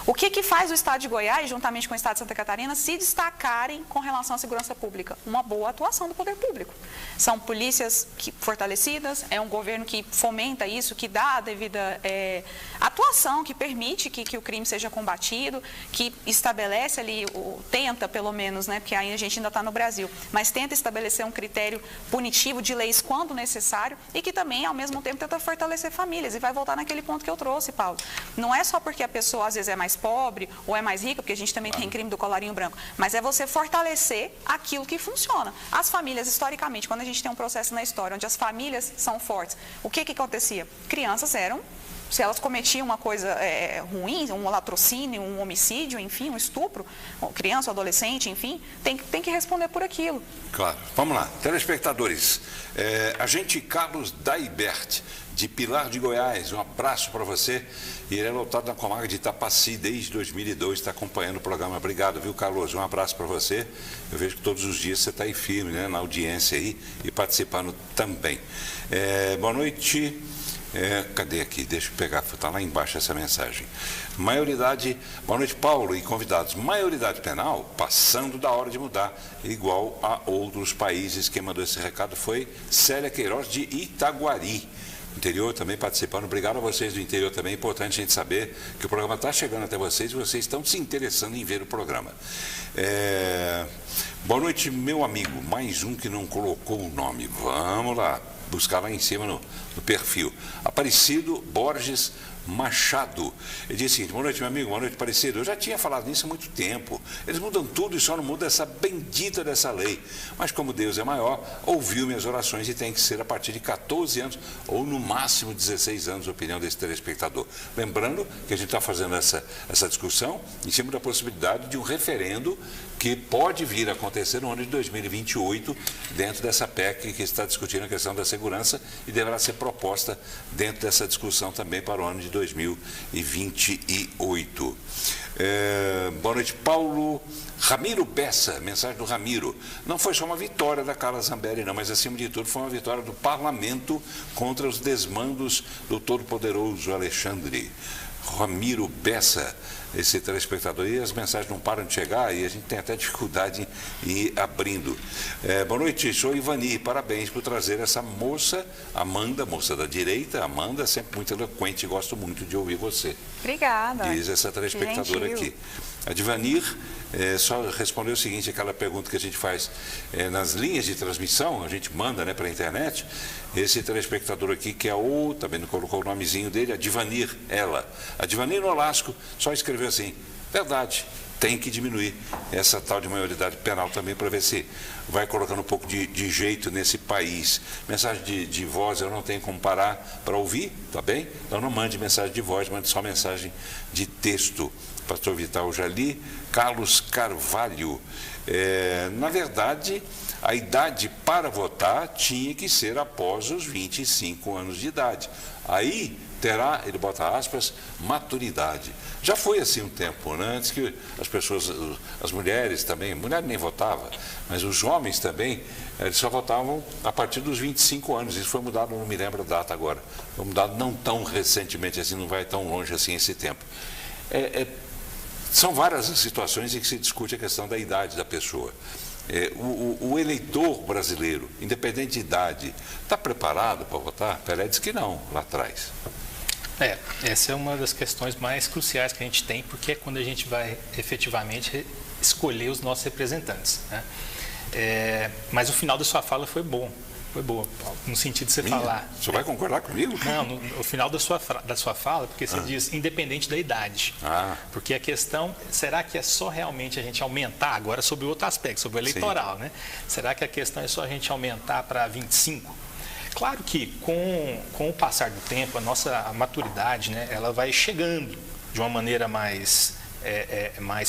O que faz o Estado de Goiás, juntamente com o Estado de Santa Catarina, se destacarem com relação à segurança pública? Uma boa atuação do poder público. São polícias fortalecidas, é um governo que fomenta isso, que dá a devida atuação, que permite que o crime seja combatido, que estabelece ali, tenta pelo menos, né, porque aí a gente ainda está no Brasil, mas tenta estabelecer um critério punitivo de leis quando necessário e que também, ao mesmo tempo, tenta fortalecer famílias. E vai voltar naquele ponto que eu trouxe, Paulo. Não é só porque a pessoa, às vezes, é mais pobre ou é mais rica, porque a gente também tem crime do colarinho branco, mas é você fortalecer aquilo que funciona. As famílias, historicamente, quando a gente tem um processo na história onde as famílias são fortes, o que acontecia? Crianças eram Se elas cometiam uma coisa ruim, um latrocínio, um homicídio, enfim, um estupro, criança, adolescente, enfim, tem que responder por aquilo. Claro. Vamos lá. Telespectadores, agente Carlos Daibert, de Pilar de Goiás, um abraço para você. E ele é lotado na comarca de Itapaci desde 2002, está acompanhando o programa. Obrigado, viu, Carlos? Um abraço para você. Eu vejo que todos os dias você está aí firme, né, na audiência aí e participando também. Boa noite. Cadê aqui? Deixa eu pegar, está lá embaixo essa mensagem. Boa noite, Paulo e convidados. Maioridade penal passando da hora de mudar, igual a outros países. Quem mandou esse recado foi Célia Queiroz, de Itaguari. Interior também participando. Obrigado a vocês do interior também. É importante a gente saber que o programa está chegando até vocês e vocês estão se interessando em ver o programa. Boa noite, meu amigo. Mais um que não colocou o nome. Vamos lá, buscar lá em cima no perfil. Aparecido Borges Machado. Ele disse o seguinte: boa noite, meu amigo, boa noite, Aparecido. Eu já tinha falado nisso há muito tempo. Eles mudam tudo e só não muda essa bendita dessa lei. Mas como Deus é maior, ouviu minhas orações e tem que ser a partir de 14 anos ou no máximo 16 anos, a opinião desse telespectador. Lembrando que a gente está fazendo essa discussão em cima da possibilidade de um referendo que pode vir a acontecer no ano de 2028, dentro dessa PEC que está discutindo a questão da segurança e deverá ser proposta dentro dessa discussão também para o ano de 2028. Boa noite, Paulo. Ramiro Bessa, mensagem do Ramiro. Não foi só uma vitória da Carla Zambelli, não, mas acima de tudo foi uma vitória do parlamento contra os desmandos do todo-poderoso Alexandre. Ramiro Bessa, esse telespectador, e as mensagens não param de chegar e a gente tem até dificuldade em ir abrindo. Boa noite, sou Ivani, parabéns por trazer essa moça, Amanda, moça da direita, Amanda, sempre muito eloquente, gosto muito de ouvir você. Obrigada. Diz essa telespectadora aqui. A Divanir só respondeu o seguinte, aquela pergunta que a gente faz nas linhas de transmissão, a gente manda, né, para a internet. Esse telespectador aqui, que é também não colocou o nomezinho dele, a Divanir, ela. A Divanir Nolasco só escreveu assim: verdade, tem que diminuir essa tal de maioridade penal também, para ver se vai colocando um pouco de jeito nesse país. Mensagem de voz eu não tenho como parar para ouvir, tá bem? Então não mande mensagem de voz, mande só mensagem de texto. Pastor Vital Jali, Carlos Carvalho. Na verdade, a idade para votar tinha que ser após os 25 anos de idade. Aí terá, ele bota aspas, maturidade. Já foi assim um tempo, né? Antes que as pessoas, as mulheres também, mulher nem votava, mas os homens também, eles só votavam a partir dos 25 anos. Isso foi mudado, não me lembro a data agora. Foi mudado não tão recentemente assim, não vai tão longe assim esse tempo. São várias as situações em que se discute a questão da idade da pessoa. O eleitor brasileiro, independente de idade, está preparado para votar? Pelé disse que não, lá atrás. Essa é uma das questões mais cruciais que a gente tem, porque é quando a gente vai efetivamente escolher os nossos representantes, né? Mas o final da sua fala foi bom. Foi boa, Paulo, no sentido de você falar. Você vai concordar comigo? Não, no final da sua fala, porque você diz independente da idade. Porque a questão, será que é só realmente a gente aumentar, agora sobre outro aspecto, sobre o eleitoral, sim, né? Será que a questão é só a gente aumentar para 25? Claro que com o passar do tempo, a nossa maturidade, né, ela vai chegando de uma maneira mais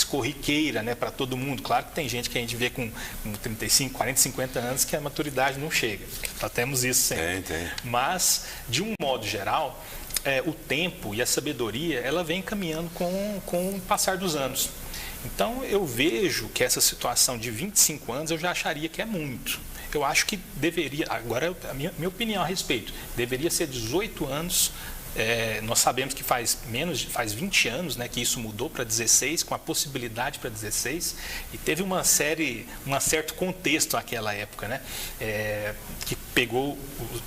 corriqueira, né, para todo mundo. Claro que tem gente que a gente vê com 35, 40, 50 anos que a maturidade não chega. Nós temos isso sempre. Tem. Mas, de um modo geral, o tempo e a sabedoria, ela vem caminhando com o passar dos anos. Então, eu vejo que essa situação de 25 anos, eu já acharia que é muito. Eu acho que deveria, agora a minha opinião a respeito, deveria ser 18 anos. Nós sabemos que faz 20 anos, né, que isso mudou para 16, com a possibilidade para 16, e teve um certo contexto naquela época, né, que pegou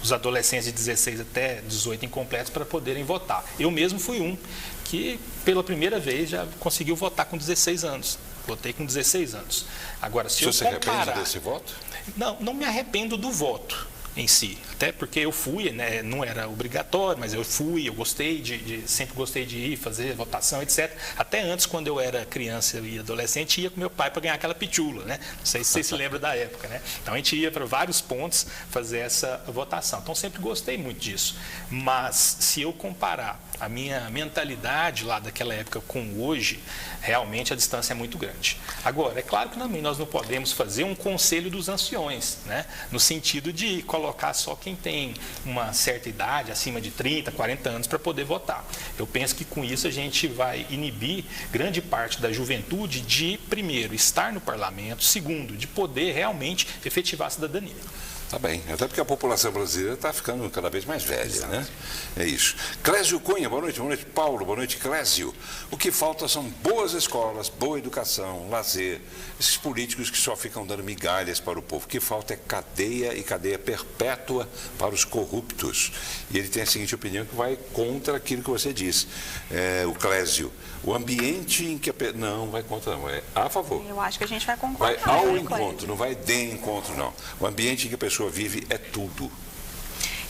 os adolescentes de 16 até 18 incompletos para poderem votar. Eu mesmo fui um que, pela primeira vez, já conseguiu votar com 16 anos. Votei com 16 anos. Agora, se eu comparar... Você se arrepende desse voto? Não me arrependo do voto. em si. Até porque eu fui, né, não era obrigatório, mas eu fui, eu gostei sempre gostei de ir, fazer votação, etc. Até antes, quando eu era criança e adolescente, ia com meu pai para ganhar aquela pitula, né? Não sei se vocês se lembram da época, né? Então a gente ia para vários pontos fazer essa votação. Então sempre gostei muito disso. Mas se eu comparar a minha mentalidade lá daquela época com hoje, realmente a distância é muito grande. Agora, é claro que também nós não podemos fazer um conselho dos anciões, né? No sentido de colocar só quem tem uma certa idade, acima de 30, 40 anos, para poder votar. Eu penso que com isso a gente vai inibir grande parte da juventude de, primeiro, estar no parlamento, segundo, de poder realmente efetivar a cidadania. Tá bem, até porque a população brasileira está ficando cada vez mais velha, né? É isso. Clésio Cunha, boa noite, Paulo, boa noite, Clésio. O que falta são boas escolas, boa educação, lazer, esses políticos que só ficam dando migalhas para o povo. O que falta é cadeia e cadeia perpétua para os corruptos. E ele tem a seguinte opinião que vai contra aquilo que você disse, o Clésio. O ambiente em que a pessoa... Não, vai contra não, é a favor. Eu acho que a gente vai concordar. Vai ao encontro, não vai de encontro, não. O ambiente em que a pessoa vive é tudo.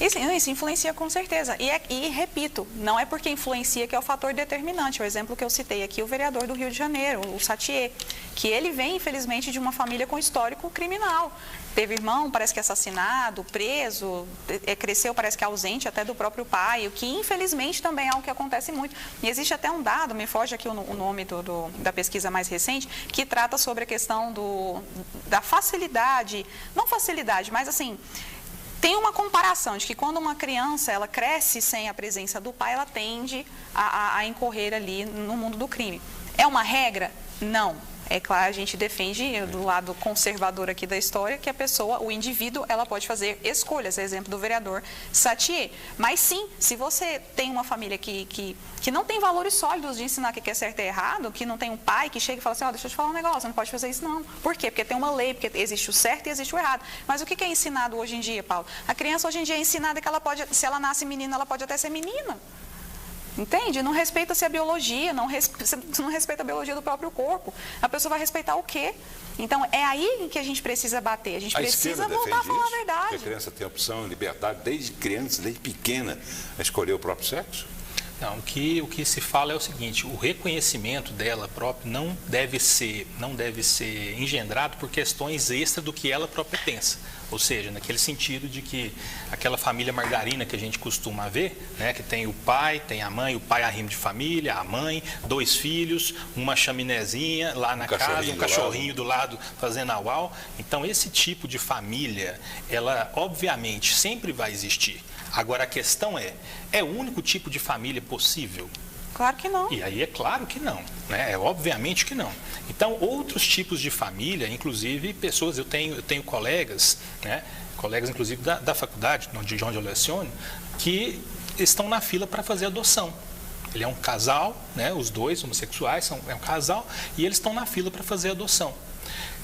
Isso influencia com certeza. E repito, não é porque influencia que é o fator determinante. O exemplo que eu citei aqui, o vereador do Rio de Janeiro, o Satie, que ele vem, infelizmente, de uma família com histórico criminal. Teve irmão, parece que assassinado, preso, cresceu, parece que ausente até do próprio pai, o que infelizmente também é algo que acontece muito. E existe até um dado, me foge aqui o nome da pesquisa mais recente, que trata sobre a questão da facilidade, não facilidade, mas assim... Tem uma comparação de que quando uma criança ela cresce sem a presença do pai, ela tende a incorrer ali no mundo do crime. É uma regra? Não. É claro, a gente defende do lado conservador aqui da história que a pessoa, o indivíduo, ela pode fazer escolhas, exemplo do vereador Satie. Mas sim, se você tem uma família que não tem valores sólidos de ensinar o que é certo e errado, que não tem um pai que chega e fala assim, deixa eu te falar um negócio, você não pode fazer isso não. Por quê? Porque tem uma lei, porque existe o certo e existe o errado. Mas o que é ensinado hoje em dia, Paulo? A criança hoje em dia é ensinada que ela pode, se ela nasce menina, ela pode até ser menina. Entende? Não respeita-se a biologia, não respeita a biologia do próprio corpo. A pessoa vai respeitar o quê? Então, é aí que a gente precisa bater. A gente precisa voltar a falar a verdade. Que a criança tem opção, liberdade, desde criança, desde pequena, a escolher o próprio sexo? Não, o que se fala é o seguinte, o reconhecimento dela própria não deve ser engendrado por questões extra do que ela própria pensa. Ou seja, naquele sentido de que aquela família margarina que a gente costuma ver, né, que tem o pai, tem a mãe, o pai arrimo de família, a mãe, 2 filhos, uma chaminézinha lá na casa, um cachorrinho do lado fazendo auau. Então, esse tipo de família, ela obviamente sempre vai existir. Agora, a questão é o único tipo de família possível? Claro que não. E aí é claro que não, né? É obviamente que não. Então, outros tipos de família, inclusive pessoas, eu tenho colegas, né? Colegas inclusive da faculdade, de onde eu leciono, que estão na fila para fazer adoção. Ele é um casal, né? Os dois homossexuais é um casal e eles estão na fila para fazer adoção.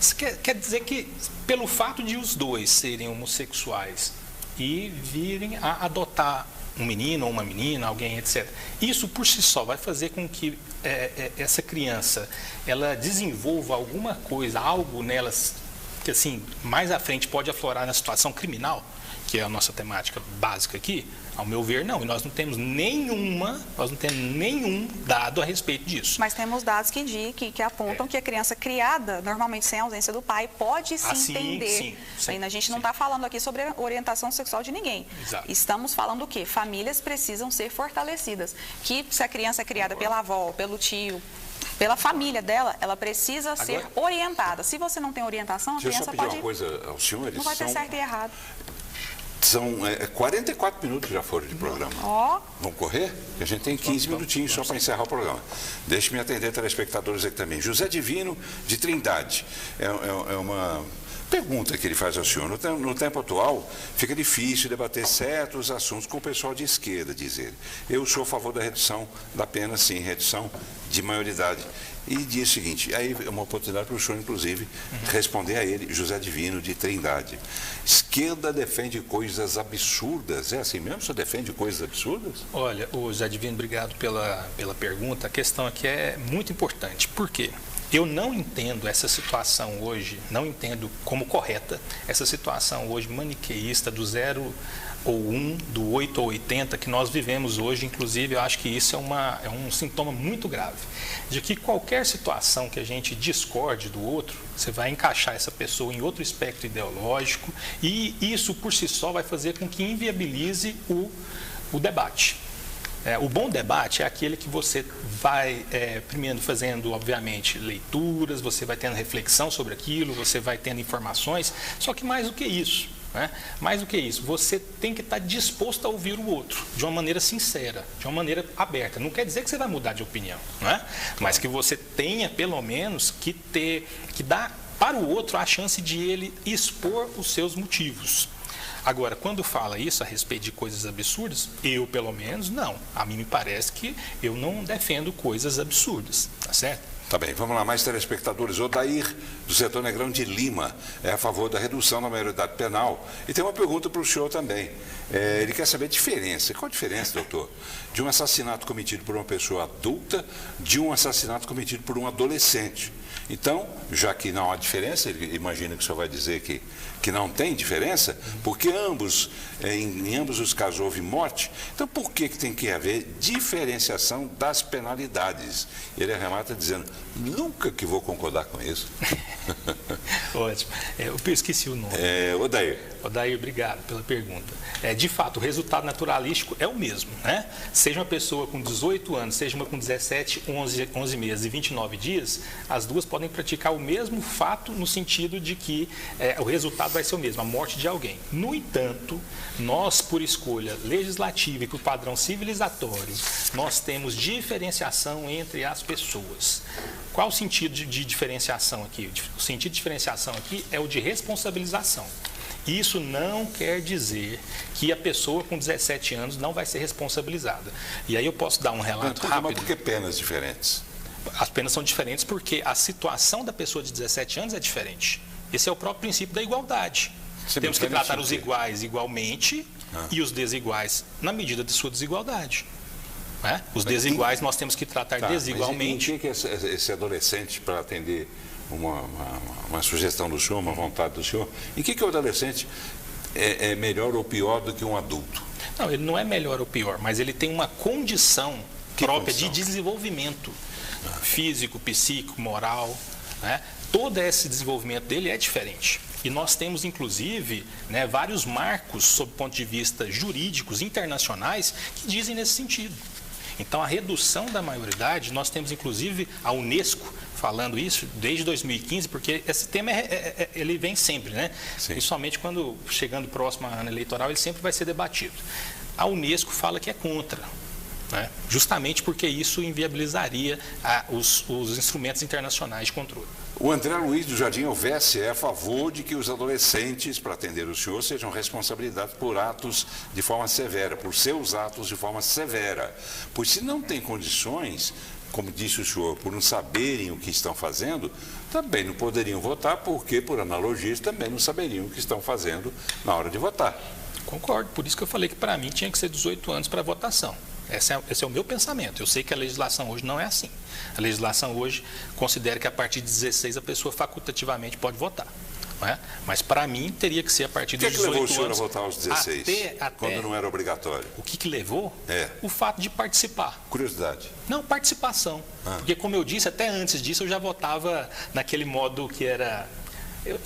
Isso quer dizer que, pelo fato de os dois serem homossexuais e virem a adotar um menino ou uma menina, alguém, etc. Isso por si só vai fazer com que essa criança ela desenvolva alguma coisa, algo nelas que assim mais à frente pode aflorar na situação criminal, que é a nossa temática básica aqui. Ao meu ver, não. E nós não temos nenhum dado a respeito disso. Mas temos dados que apontam que a criança criada, normalmente sem a ausência do pai, pode se entender. Sim, a gente não está falando aqui sobre a orientação sexual de ninguém. Exato. Estamos falando o quê? Famílias precisam ser fortalecidas. Que se a criança é criada pela avó, pelo tio, pela família dela, ela precisa ser orientada. Se você não tem orientação, a criança pode... Deixa eu só pedir uma coisa aos senhores. Não vai ter certo e errado. São 44 minutos já foram de programa. Vamos correr? A gente tem 15 minutinhos só para encerrar o programa. Deixe-me atender telespectadores aqui também. José Divino, de Trindade. É uma pergunta que ele faz ao senhor. No tempo atual, fica difícil debater certos assuntos com o pessoal de esquerda, diz ele. Eu sou a favor da redução da pena, sim, redução de maioridade. E diz o seguinte, aí é uma oportunidade para o senhor, inclusive, responder a ele, José Divino, de Trindade. Esquerda defende coisas absurdas. É assim mesmo? O senhor defende coisas absurdas? Olha, José Divino, obrigado pela pergunta. A questão aqui é muito importante. Por quê? Eu não entendo essa situação hoje, não entendo como correta essa situação hoje maniqueísta do 0 ou 1, do 8 ou 80 que nós vivemos hoje. Inclusive, eu acho que isso é um sintoma muito grave, de que qualquer situação que a gente discorde do outro, você vai encaixar essa pessoa em outro espectro ideológico e isso por si só vai fazer com que inviabilize o debate. O bom debate é aquele que você vai, primeiro fazendo, obviamente, leituras, você vai tendo reflexão sobre aquilo, você vai tendo informações, só que mais do que isso, né? Mais do que isso, você tem que estar disposto a ouvir o outro, de uma maneira sincera, de uma maneira aberta. Não quer dizer que você vai mudar de opinião, né? Mas que você tenha, pelo menos, que dar para o outro a chance de ele expor os seus motivos. Agora, quando fala isso a respeito de coisas absurdas, eu, pelo menos, não. A mim me parece que eu não defendo coisas absurdas, tá certo? Tá bem, vamos lá, mais telespectadores. Odair, do setor Negrão de Lima, é a favor da redução da maioridade penal. E tem uma pergunta para o senhor também. Ele quer saber a diferença. Qual a diferença, doutor, de um assassinato cometido por uma pessoa adulta de um assassinato cometido por um adolescente? Então, já que não há diferença, ele imagina que o senhor vai dizer que não tem diferença, porque em ambos os casos houve morte, então por que tem que haver diferenciação das penalidades? Ele arremata dizendo, nunca que vou concordar com isso. Ótimo. Eu esqueci o nome. Odair. Odair, obrigado pela pergunta. De fato, o resultado naturalístico é o mesmo, né? Seja uma pessoa com 18 anos, seja uma com 17, 11 meses e 29 dias, as duas podem praticar o mesmo fato no sentido de que o resultado vai ser o mesmo, a morte de alguém. No entanto, nós, por escolha legislativa e por padrão civilizatório, nós temos diferenciação entre as pessoas. Qual o sentido de diferenciação aqui? O sentido de diferenciação aqui é o de responsabilização. Isso não quer dizer que a pessoa com 17 anos não vai ser responsabilizada. E aí eu posso dar um relato rápido. Mas por que penas diferentes? As penas são diferentes porque a situação da pessoa de 17 anos é diferente. Esse é o próprio princípio da igualdade. Temos que tratar os iguais igualmente e os desiguais na medida de sua desigualdade. Os desiguais nós temos que tratar desigualmente. Mas em que esse adolescente, para atender uma sugestão do senhor, uma vontade do senhor, em que o adolescente é melhor ou pior do que um adulto? Não, ele não é melhor ou pior, mas ele tem uma condição própria de desenvolvimento físico, psíquico, moral, né? Todo esse desenvolvimento dele é diferente. E nós temos, inclusive, vários marcos, sob o ponto de vista jurídicos internacionais, que dizem nesse sentido. Então, a redução da maioridade, nós temos, inclusive, a Unesco falando isso desde 2015, porque esse tema ele vem sempre, né? Sim. Principalmente quando, chegando próximo ao ano eleitoral, ele sempre vai ser debatido. A Unesco fala que é contra, né? Justamente porque isso inviabilizaria os instrumentos internacionais de controle. O André Luiz do Jardim Alvesse é a favor de que os adolescentes, para atender o senhor, sejam responsabilizados por atos de forma severa, por seus atos de forma severa. Pois se não tem condições, como disse o senhor, por não saberem o que estão fazendo, também não poderiam votar, porque, por analogia, também não saberiam o que estão fazendo na hora de votar. Concordo, por isso que eu falei que para mim tinha que ser 18 anos para votação. Esse é o meu pensamento. Eu sei que a legislação hoje não é assim. A legislação hoje considera que a partir de 16 a pessoa facultativamente pode votar. Não é? Mas para mim teria que ser a partir dos 18 anos. O que levou o senhor a votar aos 16, quando não era obrigatório? O que levou? O fato de participar. Curiosidade. Não, participação. Porque, como eu disse, até antes disso eu já votava naquele modo que era...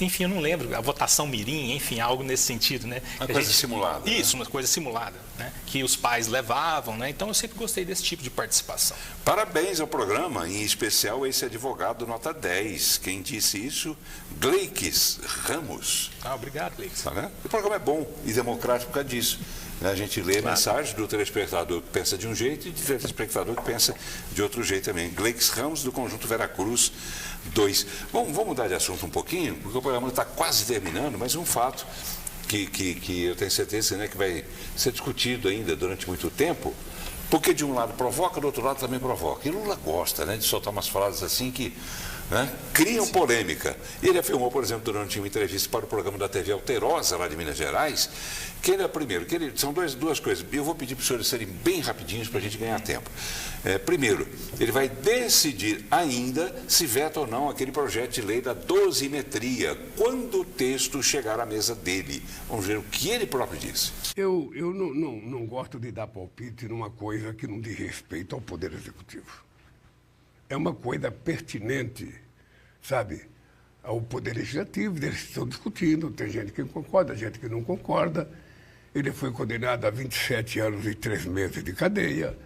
Enfim, eu não lembro, a votação mirim, enfim, algo nesse sentido, né? Uma coisa simulada. Isso, uma coisa simulada, né? Que os pais levavam, né? Então eu sempre gostei desse tipo de participação. Parabéns ao programa, em especial esse advogado nota 10. Quem disse isso? Gleiques Ramos. Obrigado, Gleiques. Tá vendo? O programa é bom e democrático por causa disso. A gente lê a mensagem do telespectador que pensa de um jeito e do telespectador que pensa de outro jeito também. Gleiques Ramos, do Conjunto Veracruz 2. Bom, vamos mudar de assunto um pouquinho, porque o programa está quase terminando, mas um fato que eu tenho certeza, né, que vai ser discutido ainda durante muito tempo Porque de um lado provoca, do outro lado também provoca. E Lula gosta, né, de soltar umas frases assim que, né, criam polêmica. Ele afirmou, por exemplo, durante uma entrevista para o programa da TV Alterosa, lá de Minas Gerais, que ele é primeiro, que ele, são duas coisas. Eu vou pedir para os senhores serem bem rapidinhos para a gente ganhar tempo. Primeiro, ele vai decidir ainda se veta ou não aquele projeto de lei da dosimetria, quando o texto chegar à mesa dele. Vamos ver o que ele próprio disse. Eu não gosto de dar palpite numa coisa que não diz respeito ao Poder Executivo. É uma coisa pertinente, sabe, ao Poder Legislativo. Eles estão discutindo, tem gente que concorda, gente que não concorda. Ele foi condenado a 27 anos e 3 meses de cadeia,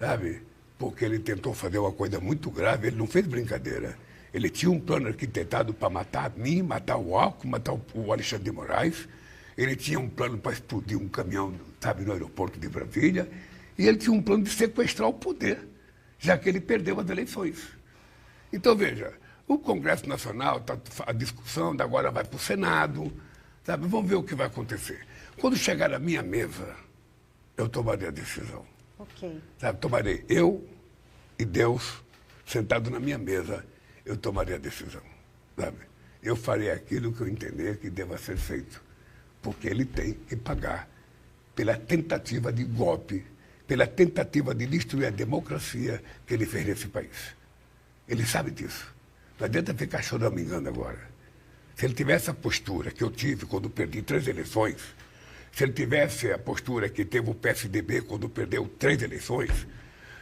sabe, porque ele tentou fazer uma coisa muito grave. Ele não fez brincadeira. Ele tinha um plano arquitetado para matar a mim, matar o Alckmin, matar o Alexandre de Moraes. Ele tinha um plano para explodir um caminhão, sabe, no aeroporto de Brasília. E ele tinha um plano de sequestrar o poder, já que ele perdeu as eleições. Então, veja, o Congresso Nacional, tá, a discussão agora vai para o Senado, sabe? Vamos ver o que vai acontecer. Quando chegar na minha mesa, eu tomarei a decisão. Ok. Sabe? Tomarei eu e Deus, sentado na minha mesa, eu tomarei a decisão. Sabe? Eu farei aquilo que eu entender que deva ser feito, porque ele tem que pagar pela tentativa de golpe, pela tentativa de destruir a democracia que ele fez nesse país. Ele sabe disso. Não adianta ficar choramingando agora. Se ele tivesse a postura que eu tive quando perdi 3 eleições, se ele tivesse a postura que teve o PSDB quando perdeu 3 eleições,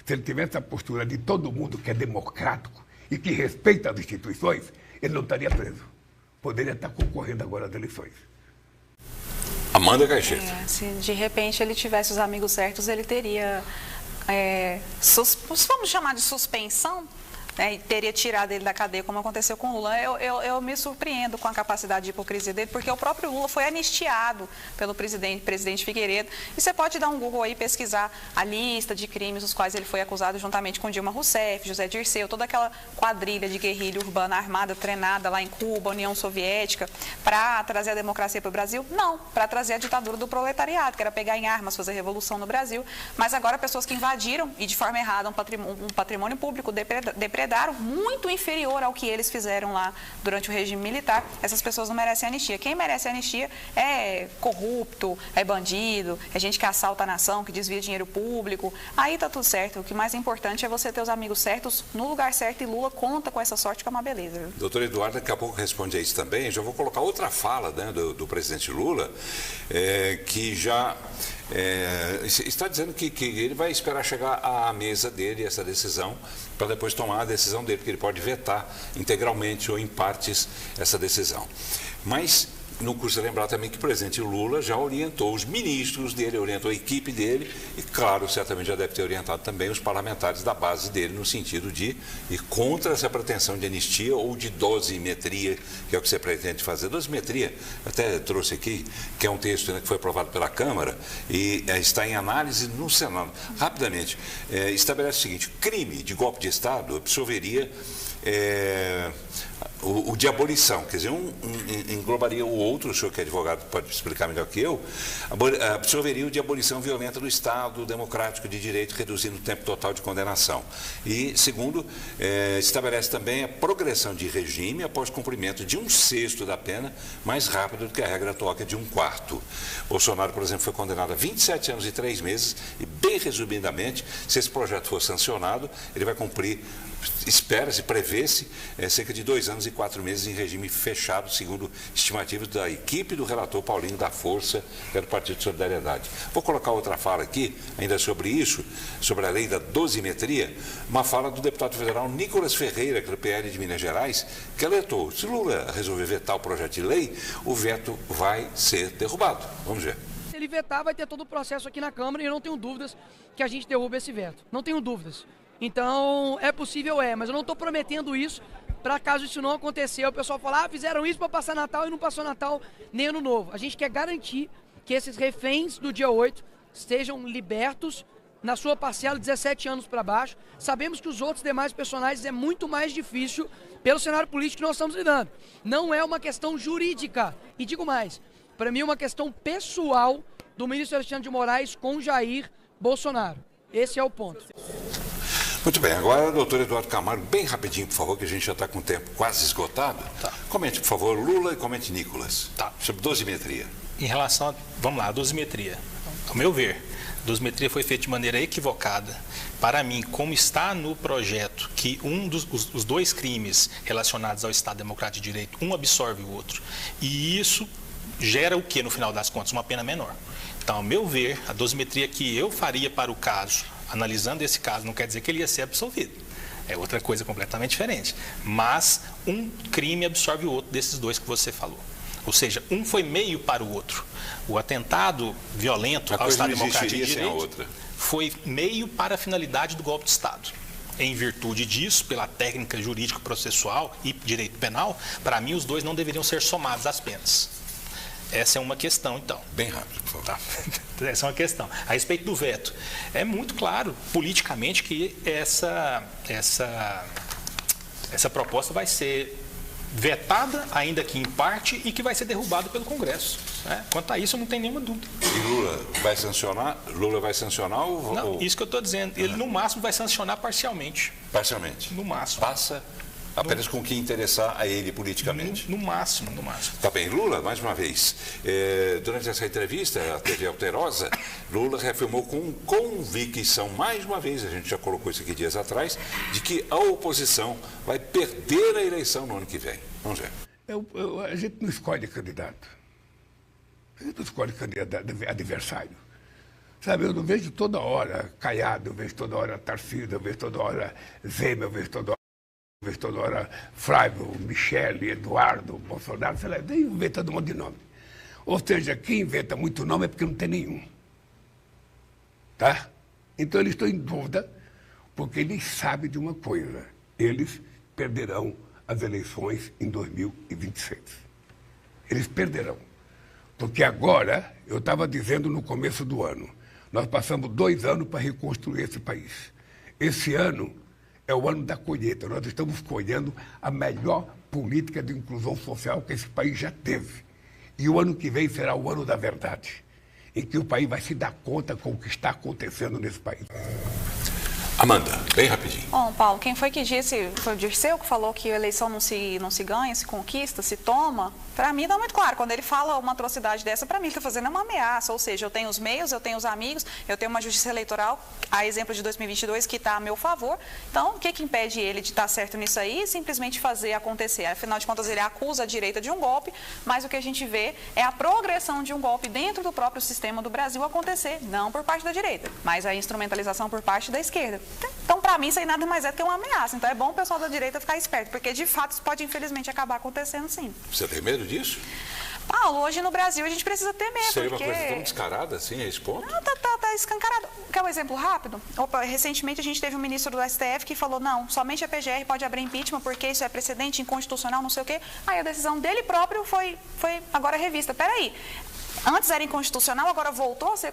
se ele tivesse a postura de todo mundo que é democrático e que respeita as instituições, ele não estaria preso. Poderia estar concorrendo agora às eleições. Amanda Caixeta. Se de repente ele tivesse os amigos certos, ele teria, vamos chamar de suspensão, né, e teria tirado ele da cadeia, como aconteceu com o Lula. Eu me surpreendo com a capacidade de hipocrisia dele, porque o próprio Lula foi anistiado pelo presidente Figueiredo. E você pode dar um Google aí e pesquisar a lista de crimes dos quais ele foi acusado, juntamente com Dilma Rousseff, José Dirceu, toda aquela quadrilha de guerrilha urbana armada, treinada lá em Cuba, União Soviética, para trazer a democracia para o Brasil? Não, para trazer a ditadura do proletariado, que era pegar em armas, fazer revolução no Brasil. Mas agora pessoas que invadiram, e de forma errada, um patrimônio público, depredaram, muito inferior ao que eles fizeram lá durante o regime militar. Essas pessoas não merecem anistia. Quem merece anistia é corrupto, é bandido, é gente que assalta a nação, que desvia dinheiro público. Aí tá tudo certo. O que mais importante é você ter os amigos certos no lugar certo, e Lula conta com essa sorte, que é uma beleza. Viu? Doutor Eduardo, daqui a pouco responde a isso também. Já vou colocar outra fala, né, do presidente Lula, que já está dizendo que ele vai esperar chegar à mesa dele essa decisão, para depois tomar a decisão dele, porque ele pode vetar integralmente ou em partes essa decisão. Mas não custa lembrar também que o presidente Lula já orientou os ministros dele, orientou a equipe dele e, claro, certamente já deve ter orientado também os parlamentares da base dele no sentido de ir contra essa pretensão de anistia ou de dosimetria, que é o que você pretende fazer. Dosimetria, até trouxe aqui, que é um texto, né, que foi aprovado pela Câmara e está em análise no Senado. Rapidamente, estabelece o seguinte: crime de golpe de Estado absolveria o de abolição, quer dizer, englobaria o outro, o senhor que é advogado pode explicar melhor que eu, absorveria o de abolição violenta do Estado democrático de direito, reduzindo o tempo total de condenação. E, segundo, estabelece também a progressão de regime após cumprimento de 1/6 da pena, mais rápido do que a regra atual, que é de 1/4. Bolsonaro, por exemplo, foi condenado a 27 anos e 3 meses, e, bem resumidamente, se esse projeto for sancionado, ele vai cumprir, espera-se, prevê-se, cerca de 2 anos e 4 meses em regime fechado, segundo estimativas da equipe do relator Paulinho da Força, que é do Partido de Solidariedade. Vou colocar outra fala aqui, ainda sobre isso, sobre a lei da dosimetria, uma fala do deputado federal Nicolas Ferreira, que é do PL de Minas Gerais, que alertou: se Lula resolver vetar o projeto de lei, o veto vai ser derrubado. Vamos ver. Se ele vetar, vai ter todo o processo aqui na Câmara, e eu não tenho dúvidas que a gente derruba esse veto. Não tenho dúvidas. Então, é possível, mas eu não estou prometendo isso para caso isso não acontecer. O pessoal fala: fizeram isso para passar Natal e não passou Natal nem Ano Novo. A gente quer garantir que esses reféns do dia 8 estejam libertos na sua parcela, 17 anos para baixo. Sabemos que os outros demais personagens é muito mais difícil pelo cenário político que nós estamos lidando. Não é uma questão jurídica. E digo mais, para mim é uma questão pessoal do ministro Alexandre de Moraes com Jair Bolsonaro. Esse é o ponto. Muito bem, agora, doutor Eduardo Camargo, bem rapidinho, por favor, que a gente já está com o tempo quase esgotado. Tá. Comente, por favor, Lula e comente Nicolas. Tá. Sobre dosimetria. Em relação a, vamos lá, a dosimetria. Ao meu ver, a dosimetria foi feita de maneira equivocada. Para mim, como está no projeto que os dois crimes relacionados ao Estado Democrático de Direito, um absorve o outro. E isso gera o que, no final das contas? Uma pena menor. Então, ao meu ver, a dosimetria que eu faria para o caso, analisando esse caso, não quer dizer que ele ia ser absolvido. É outra coisa completamente diferente. Mas um crime absorve o outro desses dois que você falou. Ou seja, um foi meio para o outro. O atentado violento ao Estado Democrático de Direito foi meio para a finalidade do golpe de Estado. Em virtude disso, pela técnica jurídica processual e direito penal, para mim os dois não deveriam ser somados às penas. Essa é uma questão, então. Bem rápido, por favor. Tá. Essa é uma questão. A respeito do veto, é muito claro, politicamente, que essa proposta vai ser vetada, ainda que em parte, e que vai ser derrubada pelo Congresso. Né? Quanto a isso, eu não tenho nenhuma dúvida. E Lula vai sancionar? Lula vai sancionar ou... Não, isso que eu estou dizendo. Ele, no máximo, vai sancionar parcialmente. Parcialmente? No máximo. Passa apenas com o que interessar a ele politicamente? No máximo, no máximo. Tá bem. Lula, mais uma vez, durante essa entrevista, a TV Alterosa, Lula reafirmou com convicção, mais uma vez, a gente já colocou isso aqui dias atrás, de que a oposição vai perder a eleição no ano que vem. Vamos ver. A gente não escolhe candidato. A gente não escolhe candidato adversário. Sabe, eu não vejo toda hora Caiado, eu vejo toda hora Tarcísio, eu vejo toda hora Zema, eu vejo toda hora Flávio, Michele, Eduardo, Bolsonaro, sei lá, daí inventa um monte de nome. Ou seja, quem inventa muito nome é porque não tem nenhum. Tá? Então eles estão em dúvida, porque eles sabem de uma coisa. Eles perderão as eleições em 2026. Eles perderão. Porque agora, eu estava dizendo no começo do ano, nós passamos 2 anos para reconstruir esse país. Esse ano é o ano da colheita. Nós estamos colhendo a melhor política de inclusão social que esse país já teve. E o ano que vem será o ano da verdade, em que o país vai se dar conta com o que está acontecendo nesse país. Amanda, bem rapidinho. Bom, Paulo, quem foi que disse, foi o Dirceu que falou que a eleição não se ganha, se conquista, se toma? Para mim, dá muito claro. Quando ele fala uma atrocidade dessa, para mim, ele está fazendo uma ameaça. Ou seja, eu tenho os meios, eu tenho os amigos, eu tenho uma justiça eleitoral, a exemplo de 2022, que está a meu favor. Então, o que impede ele de estar certo nisso aí? Simplesmente fazer acontecer. Afinal de contas, ele acusa a direita de um golpe, mas o que a gente vê é a progressão de um golpe dentro do próprio sistema do Brasil acontecer, não por parte da direita, mas a instrumentalização por parte da esquerda. Então, para mim, isso aí nada mais é do que uma ameaça. Então, é bom o pessoal da direita ficar esperto, porque, de fato, isso pode, infelizmente, acabar acontecendo, sim. Você tem medo disso? Paulo, hoje no Brasil a gente precisa ter medo. Seria porque... uma coisa tão descarada assim, a esse ponto? Não, tá escancarado. Quer um exemplo rápido? Recentemente a gente teve um ministro do STF que falou, não, somente a PGR pode abrir impeachment porque isso é precedente inconstitucional, não sei o quê. Aí a decisão dele próprio foi agora revista. Peraí. Antes era inconstitucional, agora voltou a ser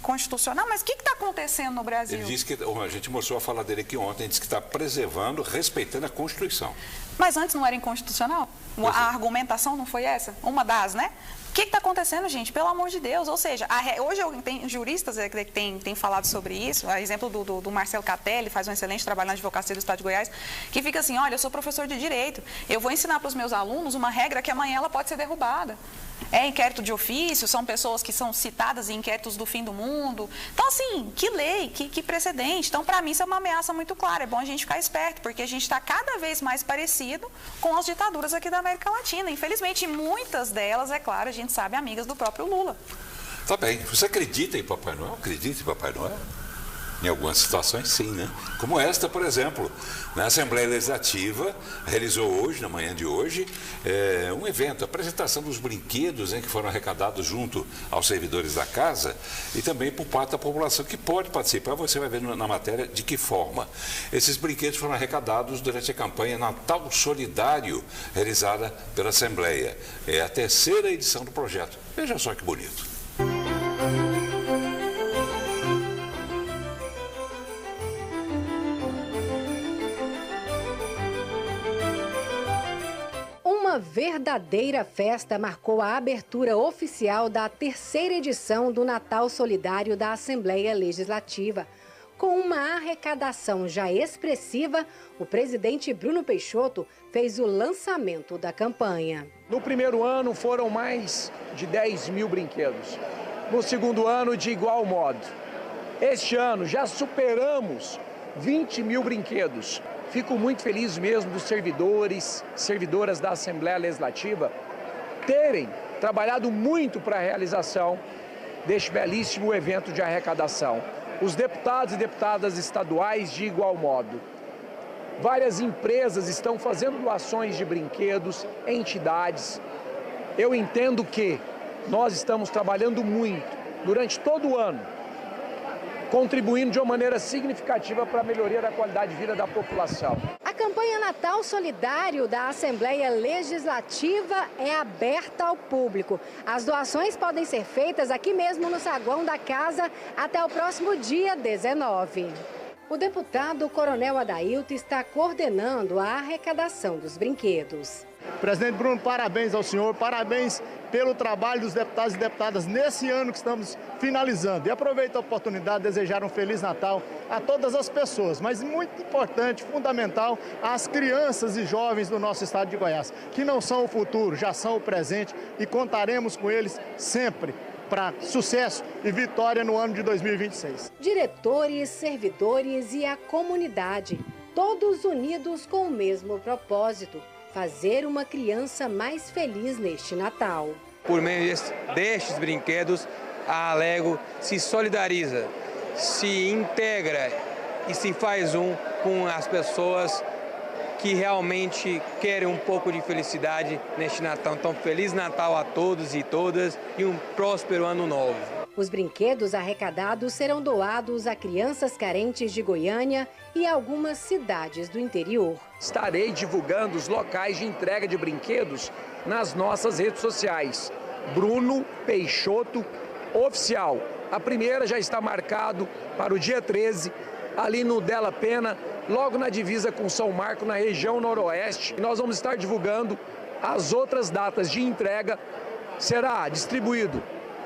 constitucional, mas o que está acontecendo no Brasil? Ele disse que, a gente mostrou a fala dele aqui ontem, disse que está preservando, respeitando a Constituição. Mas antes não era inconstitucional? A argumentação não foi essa? Uma das, né? O que está acontecendo, gente? Pelo amor de Deus. Ou seja, hoje tem juristas que têm falado sobre isso. A exemplo do Marcelo Catelli, faz um excelente trabalho na advocacia do Estado de Goiás, que fica assim, olha, eu sou professor de direito, eu vou ensinar para os meus alunos uma regra que amanhã ela pode ser derrubada. É inquérito de ofício, são pessoas que são citadas em inquéritos do fim do mundo. Então, assim, que lei, que precedente. Então, para mim, isso é uma ameaça muito clara. É bom a gente ficar esperto, porque a gente está cada vez mais parecido com as ditaduras aqui da América Latina. Infelizmente, muitas delas, é claro, a gente sabe, amigas do próprio Lula. Tá bem. Você acredita em Papai Noel? Acredita em Papai Noel? Em algumas situações, sim, né? Como esta, por exemplo, na Assembleia Legislativa, realizou hoje, na manhã de hoje, um evento, a apresentação dos brinquedos, né, que foram arrecadados junto aos servidores da casa e também por parte da população que pode participar. Você vai ver na matéria de que forma. Esses brinquedos foram arrecadados durante a campanha Natal Solidário, realizada pela Assembleia. É a 3ª edição do projeto. Veja só que bonito. Uma verdadeira festa marcou a abertura oficial da 3ª edição do Natal Solidário da Assembleia Legislativa. Com uma arrecadação já expressiva, o presidente Bruno Peixoto fez o lançamento da campanha. No primeiro ano foram mais de 10 mil brinquedos. No segundo ano, de igual modo. Este ano já superamos 20 mil brinquedos. Fico muito feliz mesmo dos servidores, servidoras da Assembleia Legislativa terem trabalhado muito para a realização deste belíssimo evento de arrecadação. Os deputados e deputadas estaduais de igual modo. Várias empresas estão fazendo doações de brinquedos, entidades. Eu entendo que nós estamos trabalhando muito durante todo o ano, contribuindo de uma maneira significativa para a melhoria da qualidade de vida da população. A campanha Natal Solidário da Assembleia Legislativa é aberta ao público. As doações podem ser feitas aqui mesmo no saguão da casa até o próximo dia 19. O deputado Coronel Adailton está coordenando a arrecadação dos brinquedos. Presidente Bruno, parabéns ao senhor, parabéns pelo trabalho dos deputados e deputadas nesse ano que estamos finalizando. E aproveito a oportunidade de desejar um Feliz Natal a todas as pessoas, mas muito importante, fundamental, às crianças e jovens do nosso estado de Goiás, que não são o futuro, já são o presente e contaremos com eles sempre para sucesso e vitória no ano de 2026. Diretores, servidores e a comunidade, todos unidos com o mesmo propósito: fazer uma criança mais feliz neste Natal. Por meio destes brinquedos, a Alego se solidariza, se integra e se faz com as pessoas que realmente querem um pouco de felicidade neste Natal. Então, Feliz Natal a todos e todas e um próspero Ano Novo. Os brinquedos arrecadados serão doados a crianças carentes de Goiânia e algumas cidades do interior. Estarei divulgando os locais de entrega de brinquedos nas nossas redes sociais. Bruno Peixoto Oficial. A primeira já está marcado para o dia 13, ali no Della Pena, logo na divisa com São Marco, na região noroeste. Nós vamos estar divulgando as outras datas de entrega. Será distribuído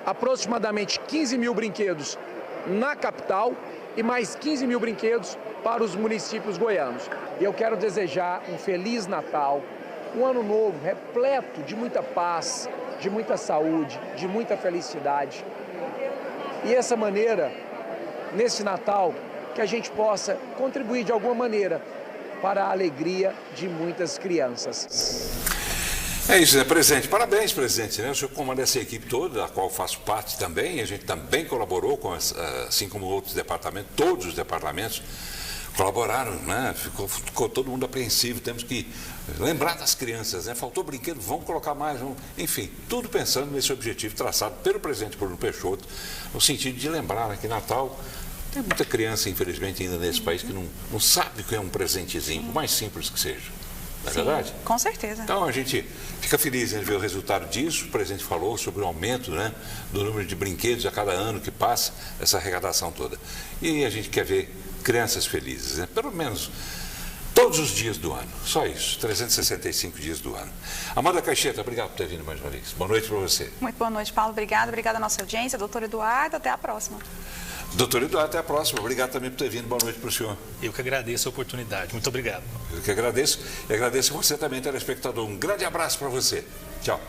aproximadamente 15 mil brinquedos na capital e mais 15 mil brinquedos para os municípios goianos. E eu quero desejar um Feliz Natal, um ano novo repleto de muita paz, de muita saúde, de muita felicidade. E essa maneira, nesse Natal, que a gente possa contribuir de alguma maneira para a alegria de muitas crianças. É isso, né, presidente? Parabéns, presidente. Né? O senhor comanda essa equipe toda, da qual faço parte também. A gente também colaborou, assim como outros departamentos, todos os departamentos colaboraram, né? Ficou todo mundo apreensivo. Temos que lembrar das crianças, né? Faltou brinquedo, vamos colocar mais, enfim, tudo pensando nesse objetivo traçado pelo presidente Bruno Peixoto, no sentido de lembrar, né, que Natal tem muita criança, infelizmente, ainda nesse país que não sabe o que é um presentezinho, o mais simples que seja. Não é verdade? Com certeza. Então a gente fica feliz em ver o resultado disso. O presidente falou sobre o aumento, né, do número de brinquedos a cada ano que passa, essa arrecadação toda. E a gente quer ver crianças felizes, né? Pelo menos todos os dias do ano. Só isso, 365 dias do ano. Amanda Caixeta, obrigado por ter vindo mais uma vez. Boa noite para você. Muito boa noite, Paulo. Obrigada à nossa audiência. Doutor Eduardo, até a próxima. Doutor Eduardo, até a próxima. Obrigado também por ter vindo. Boa noite para o senhor. Eu que agradeço a oportunidade. Muito obrigado. Eu que agradeço. E agradeço você também, telespectador. Um grande abraço para você. Tchau.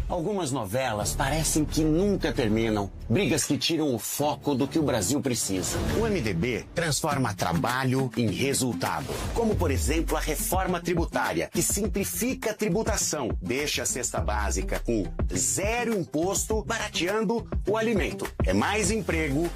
Algumas novelas parecem que nunca terminam. Brigas que tiram o foco do que o Brasil precisa. O MDB transforma trabalho em resultado. Como, por exemplo, a reforma tributária, que simplifica a tributação, deixa a cesta básica com 0 imposto, barateando o alimento. É mais emprego, é